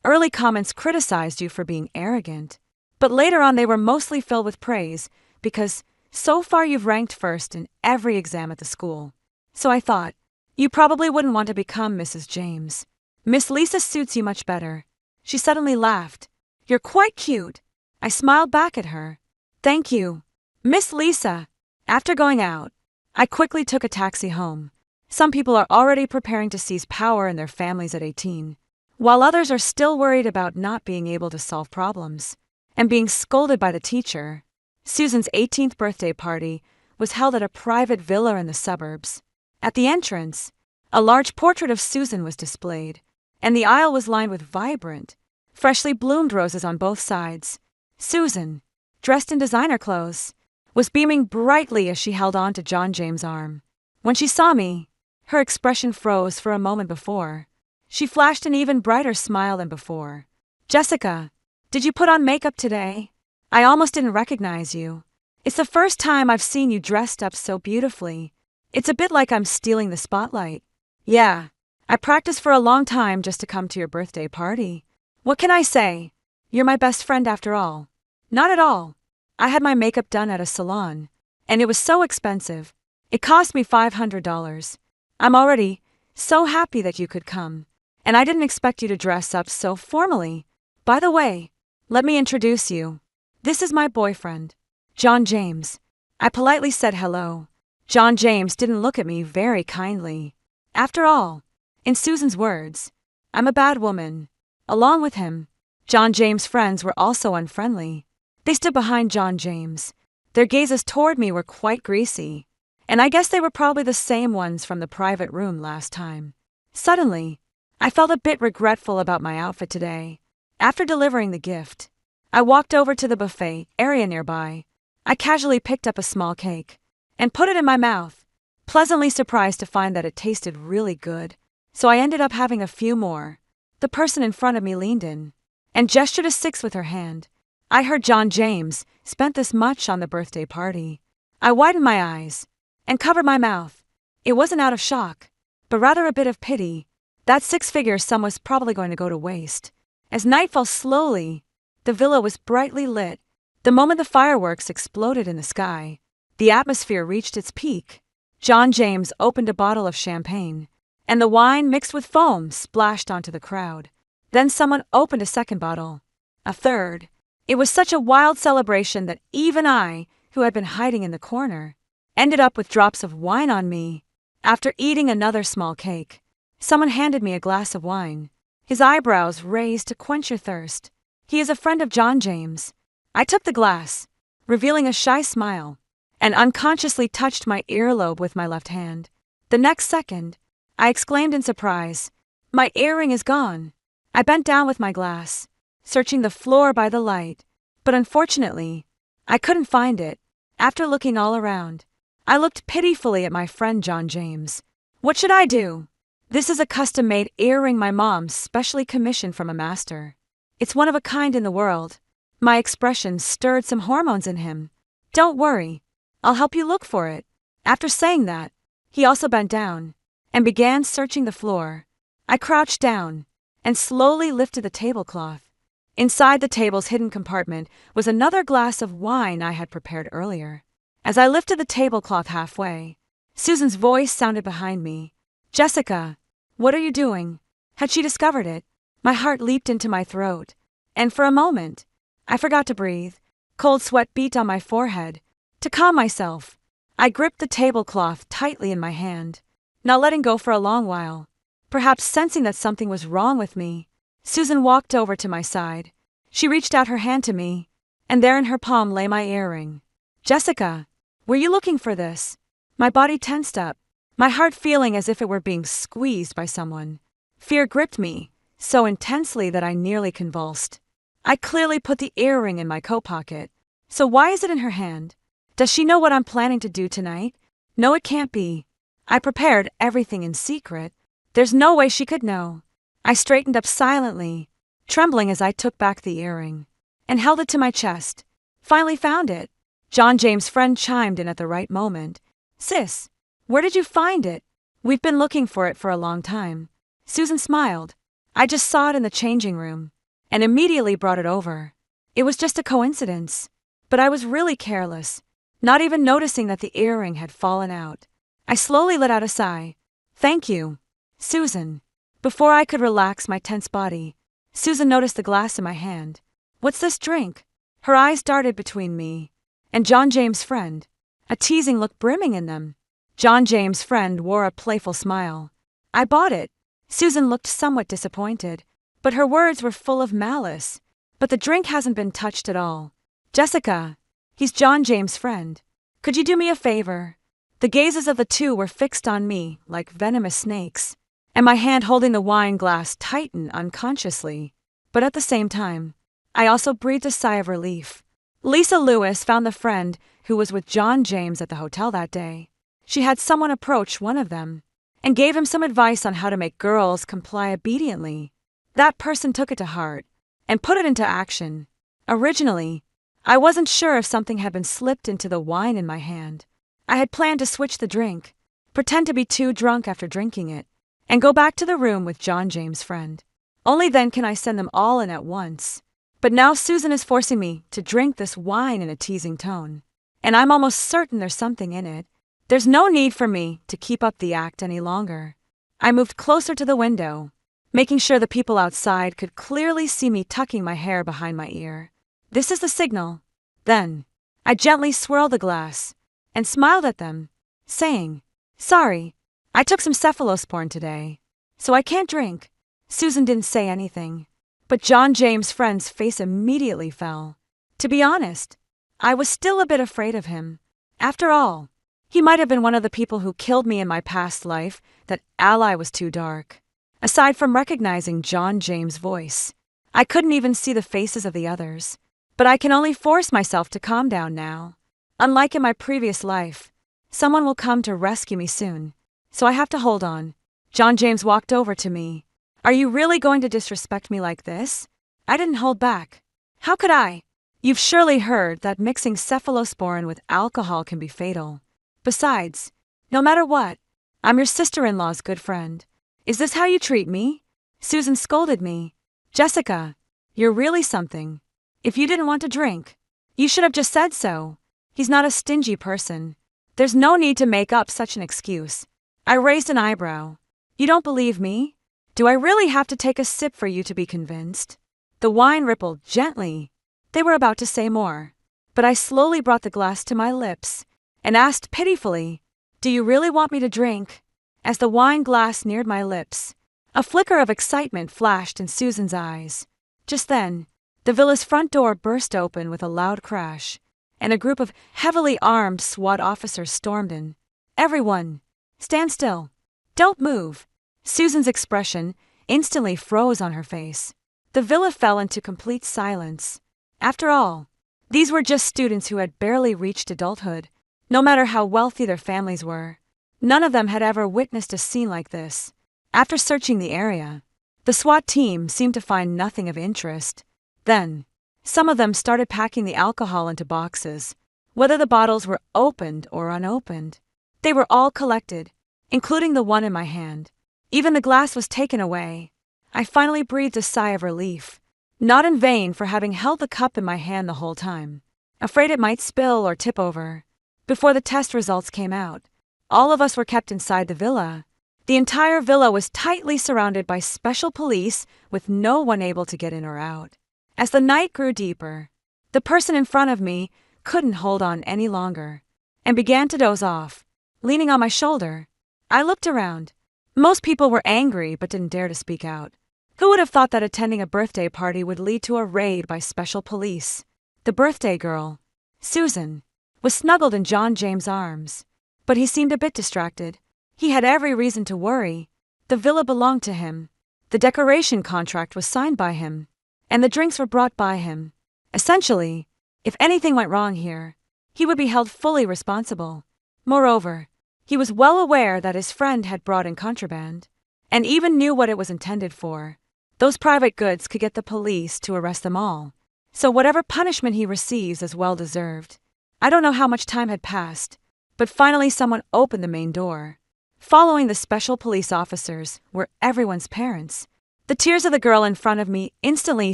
Early comments criticized you for being arrogant, but later on they were mostly filled with praise because so far you've ranked first in every exam at the school. So I thought, you probably wouldn't want to become Mrs. James. Miss Lisa suits you much better. She suddenly laughed. You're quite cute. I smiled back at her. Thank you, Miss Lisa. After going out, I quickly took a taxi home. Some people are already preparing to seize power in their families at 18, while others are still worried about not being able to solve problems and being scolded by the teacher. Susan's 18th birthday party was held at a private villa in the suburbs. At the entrance, a large portrait of Susan was displayed, and the aisle was lined with vibrant, freshly bloomed roses on both sides. Susan, dressed in designer clothes, was beaming brightly as she held on to John James' arm. When she saw me, her expression froze for a moment before. She flashed an even brighter smile than before. "Jessica, did you put on makeup today? I almost didn't recognize you. It's the first time I've seen you dressed up so beautifully. It's a bit like I'm stealing the spotlight." "Yeah, I practiced for a long time just to come to your birthday party. What can I say? You're my best friend after all." "Not at all. I had my makeup done at a salon, and it was so expensive. It cost me $500. I'm already so happy that you could come, and I didn't expect you to dress up so formally. By the way, let me introduce you. This is my boyfriend, John James." I politely said hello. John James didn't look at me very kindly. After all, in Susan's words, I'm a bad woman. Along with him, John James' friends were also unfriendly. They stood behind John James. Their gazes toward me were quite greasy, and I guess they were probably the same ones from the private room last time. Suddenly, I felt a bit regretful about my outfit today. After delivering the gift, I walked over to the buffet area nearby. I casually picked up a small cake and put it in my mouth, pleasantly surprised to find that it tasted really good, so I ended up having a few more. The person in front of me leaned in and gestured a 6 with her hand. I heard John James spent this much on the birthday party. I widened my eyes and covered my mouth. It wasn't out of shock, but rather a bit of pity. That 6-figure sum was probably going to go to waste. As night fell slowly, the villa was brightly lit. The moment the fireworks exploded in the sky, the atmosphere reached its peak. John James opened a bottle of champagne, and the wine mixed with foam splashed onto the crowd. Then someone opened a second bottle, a third. It was such a wild celebration that even I, who had been hiding in the corner, ended up with drops of wine on me. After eating another small cake, someone handed me a glass of wine, his eyebrows raised to quench your thirst. He is a friend of John James. I took the glass, revealing a shy smile, and unconsciously touched my earlobe with my left hand. The next second, I exclaimed in surprise, "My earring is gone!" I bent down with my glass, searching the floor by the light, but unfortunately, I couldn't find it. After looking all around, I looked pitifully at my friend John James. What should I do? This is a custom-made earring my mom specially commissioned from a master. It's one of a kind in the world. My expression stirred some hormones in him. "Don't worry, I'll help you look for it." After saying that, he also bent down and began searching the floor. I crouched down and slowly lifted the tablecloth. Inside the table's hidden compartment was another glass of wine I had prepared earlier. As I lifted the tablecloth halfway, Susan's voice sounded behind me. "Jessica, what are you doing?" Had she discovered it? My heart leaped into my throat, and for a moment, I forgot to breathe. Cold sweat beat on my forehead. To calm myself, I gripped the tablecloth tightly in my hand, not letting go for a long while. Perhaps sensing that something was wrong with me, Susan walked over to my side. She reached out her hand to me, and there in her palm lay my earring. "Jessica, were you looking for this?" My body tensed up, my heart feeling as if it were being squeezed by someone. Fear gripped me so intensely that I nearly convulsed. I clearly put the earring in my coat pocket, so why is it in her hand? Does she know what I'm planning to do tonight? No, it can't be. I prepared everything in secret. There's no way she could know. I straightened up silently, trembling as I took back the earring, and held it to my chest. Finally found it. John James' friend chimed in at the right moment. "Sis, where did you find it? We've been looking for it for a long time." Susan smiled. "I just saw it in the changing room, and immediately brought it over. It was just a coincidence, but I was really careless, not even noticing that the earring had fallen out." I slowly let out a sigh. "Thank you, Susan." Before I could relax my tense body, Susan noticed the glass in my hand. "What's this drink?" Her eyes darted between me and John James' friend, a teasing look brimming in them. John James' friend wore a playful smile. "I bought it." Susan looked somewhat disappointed, but her words were full of malice. "But the drink hasn't been touched at all. Jessica, he's John James' friend. Could you do me a favor?" The gazes of the two were fixed on me like venomous snakes, and my hand holding the wine glass tightened unconsciously. But at the same time, I also breathed a sigh of relief. Lisa Lewis found the friend who was with John James at the hotel that day. She had someone approach one of them and gave him some advice on how to make girls comply obediently. That person took it to heart and put it into action. Originally, I wasn't sure if something had been slipped into the wine in my hand. I had planned to switch the drink, pretend to be too drunk after drinking it, and go back to the room with John James' friend. Only then can I send them all in at once. But now Susan is forcing me to drink this wine in a teasing tone, and I'm almost certain there's something in it. There's no need for me to keep up the act any longer. I moved closer to the window, making sure the people outside could clearly see me tucking my hair behind my ear. This is the signal. Then, I gently swirled the glass and smiled at them, saying, "Sorry, I took some cephalosporin today, so I can't drink." Susan didn't say anything, but John James' friend's face immediately fell. To be honest, I was still a bit afraid of him. After all, he might have been one of the people who killed me in my past life. That ally was too dark. Aside from recognizing John James' voice, I couldn't even see the faces of the others. But I can only force myself to calm down now. Unlike in my previous life, someone will come to rescue me soon, so I have to hold on. John James walked over to me. "Are you really going to disrespect me like this?" I didn't hold back. How could I? You've surely heard that mixing cephalosporin with alcohol can be fatal. Besides, no matter what, I'm your sister-in-law's good friend. Is this how you treat me? Susan scolded me. Jessica, you're really something. If you didn't want to drink, you should have just said so. He's not a stingy person. There's no need to make up such an excuse. I raised an eyebrow. You don't believe me? Do I really have to take a sip for you to be convinced? The wine rippled gently. They were about to say more, but I slowly brought the glass to my lips and asked pitifully, "Do you really want me to drink?" As the wine glass neared my lips, a flicker of excitement flashed in Susan's eyes. Just then, the villa's front door burst open with a loud crash, and a group of heavily armed SWAT officers stormed in. "Everyone, stand still. Don't move." Susan's expression instantly froze on her face. The villa fell into complete silence. After all, these were just students who had barely reached adulthood, no matter how wealthy their families were. None of them had ever witnessed a scene like this. After searching the area, the SWAT team seemed to find nothing of interest. Then, some of them started packing the alcohol into boxes, whether the bottles were opened or unopened. They were all collected, including the one in my hand. Even the glass was taken away. I finally breathed a sigh of relief, not in vain for having held the cup in my hand the whole time, afraid it might spill or tip over. Before the test results came out, all of us were kept inside the villa. The entire villa was tightly surrounded by special police with no one able to get in or out. As the night grew deeper, the person in front of me couldn't hold on any longer and began to doze off, leaning on my shoulder. I looked around. Most people were angry but didn't dare to speak out. Who would have thought that attending a birthday party would lead to a raid by special police? The birthday girl, Susan, was snuggled in John James' arms, but he seemed a bit distracted. He had every reason to worry. The villa belonged to him. The decoration contract was signed by him, and the drinks were brought by him. Essentially, if anything went wrong here, he would be held fully responsible. Moreover, he was well aware that his friend had brought in contraband, and even knew what it was intended for. Those private goods could get the police to arrest them all, so whatever punishment he receives is well deserved. I don't know how much time had passed, but finally someone opened the main door. Following the special police officers were everyone's parents. The tears of the girl in front of me instantly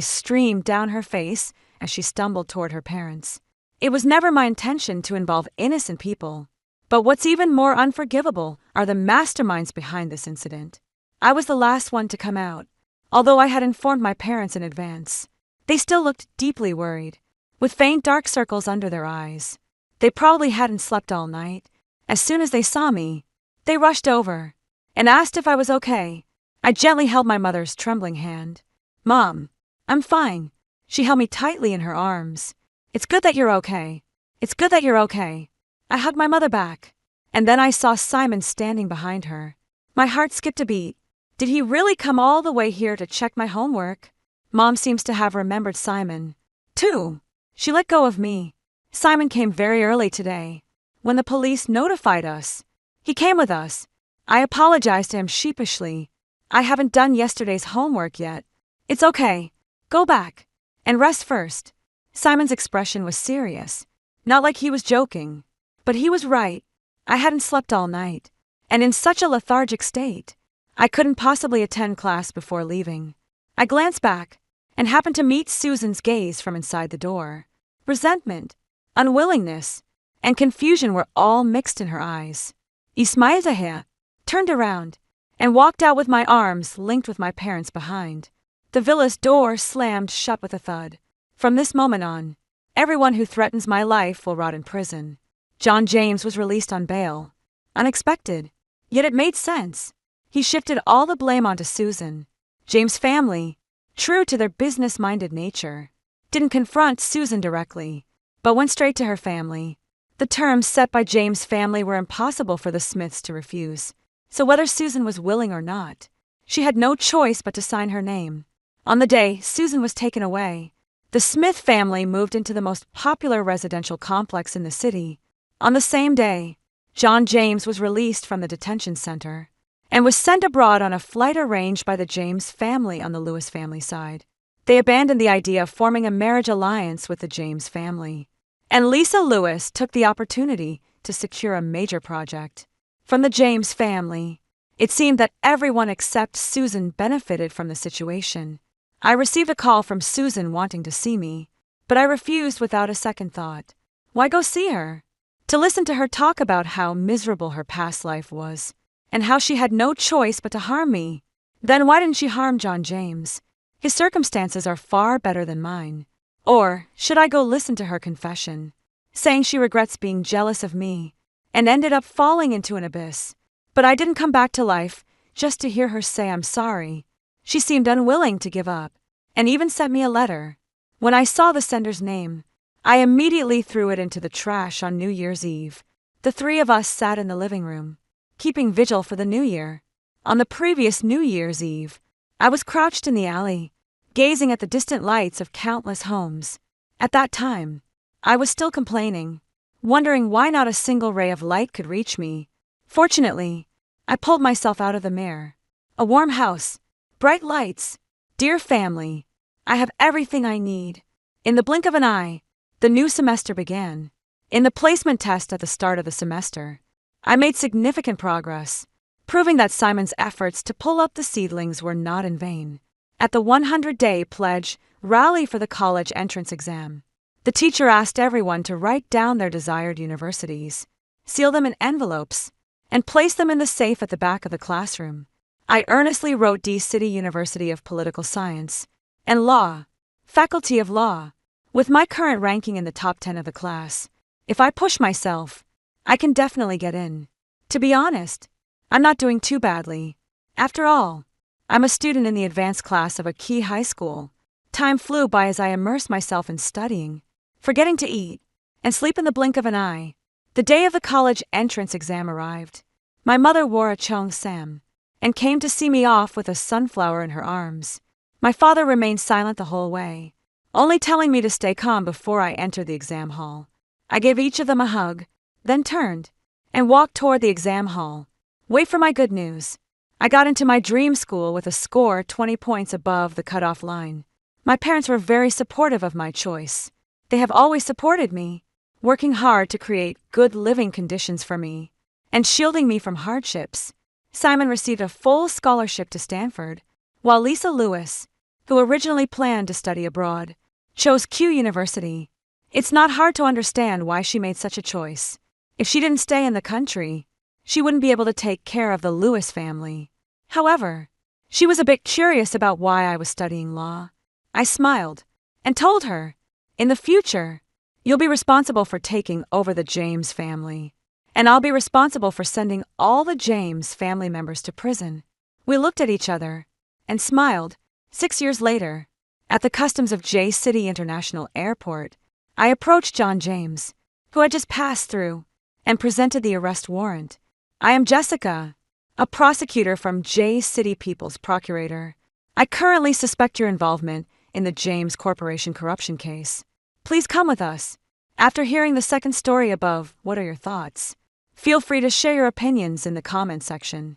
streamed down her face as she stumbled toward her parents. It was never my intention to involve innocent people, but what's even more unforgivable are the masterminds behind this incident. I was the last one to come out, although I had informed my parents in advance. They still looked deeply worried, with faint dark circles under their eyes. They probably hadn't slept all night. As soon as they saw me, they rushed over and asked if I was okay. I gently held my mother's trembling hand. "Mom, I'm fine." She held me tightly in her arms. "It's good that you're okay. It's good that you're okay." I hugged my mother back, and then I saw Simon standing behind her. My heart skipped a beat. Did he really come all the way here to check my homework? Mom seems to have remembered Simon, too. She let go of me. Simon came very early today, when the police notified us. He came with us. I apologized to him sheepishly. "I haven't done yesterday's homework yet." "It's okay. Go back and rest first." Simon's expression was serious, not like he was joking. But he was right. I hadn't slept all night, and in such a lethargic state, I couldn't possibly attend class before leaving. I glanced back and happened to meet Susan's gaze from inside the door. Resentment, unwillingness, and confusion were all mixed in her eyes. Ismail turned around and walked out with my arms linked with my parents behind. The villa's door slammed shut with a thud. From this moment on, everyone who threatens my life will rot in prison. John James was released on bail. Unexpected, yet it made sense. He shifted all the blame onto Susan. James' family, true to their business-minded nature, didn't confront Susan directly, but went straight to her family. The terms set by James' family were impossible for the Smiths to refuse, so whether Susan was willing or not, she had no choice but to sign her name. On the day Susan was taken away, the Smith family moved into the most popular residential complex in the city. On the same day, John James was released from the detention center and was sent abroad on a flight arranged by the James family on the Lewis family side. They abandoned the idea of forming a marriage alliance with the James family. And Lisa Lewis took the opportunity to secure a major project. From the James family, it seemed that everyone except Susan benefited from the situation. I received a call from Susan wanting to see me, but I refused without a second thought. Why go see her? To listen to her talk about how miserable her past life was, and how she had no choice but to harm me. Then why didn't she harm John James? His circumstances are far better than mine. Or should I go listen to her confession, saying she regrets being jealous of me, and ended up falling into an abyss? But I didn't come back to life just to hear her say I'm sorry. She seemed unwilling to give up, and even sent me a letter. When I saw the sender's name, I immediately threw it into the trash on New Year's Eve. The three of us sat in the living room, keeping vigil for the new year. On the previous New Year's Eve, I was crouched in the alley, gazing at the distant lights of countless homes. At that time, I was still complaining, wondering why not a single ray of light could reach me. Fortunately, I pulled myself out of the mirror. A warm house, bright lights, dear family. I have everything I need. In the blink of an eye, the new semester began. In the placement test at the start of the semester, I made significant progress, proving that Simon's efforts to pull up the seedlings were not in vain. At the 100-day pledge rally for the college entrance exam, the teacher asked everyone to write down their desired universities, seal them in envelopes, and place them in the safe at the back of the classroom. I earnestly wrote D City University of Political Science and Law, Faculty of Law, with my current ranking in the top 10 of the class. If I push myself, I can definitely get in. To be honest, I'm not doing too badly. After all, I'm a student in the advanced class of a key high school. Time flew by as I immersed myself in studying, forgetting to eat and sleep in the blink of an eye. The day of the college entrance exam arrived. My mother wore a cheongsam and came to see me off with a sunflower in her arms. My father remained silent the whole way, only telling me to stay calm before I entered the exam hall. I gave each of them a hug, then turned and walked toward the exam hall. Wait for my good news. I got into my dream school with a score 20 points above the cutoff line. My parents were very supportive of my choice. They have always supported me, working hard to create good living conditions for me and shielding me from hardships. Simon received a full scholarship to Stanford, while Lisa Lewis, who originally planned to study abroad, chose Q University. It's not hard to understand why she made such a choice. If she didn't stay in the country, she wouldn't be able to take care of the Lewis family. However, she was a bit curious about why I was studying law. I smiled and told her, in the future, you'll be responsible for taking over the James family, and I'll be responsible for sending all the James family members to prison. We looked at each other and smiled. 6 years later, at the customs of J City International Airport, I approached John James, who had just passed through, and presented the arrest warrant. I am Jessica, a prosecutor from J City People's Procurator. I currently suspect your involvement in the James Corporation corruption case. Please come with us. After hearing the second story above, what are your thoughts? Feel free to share your opinions in the comment section.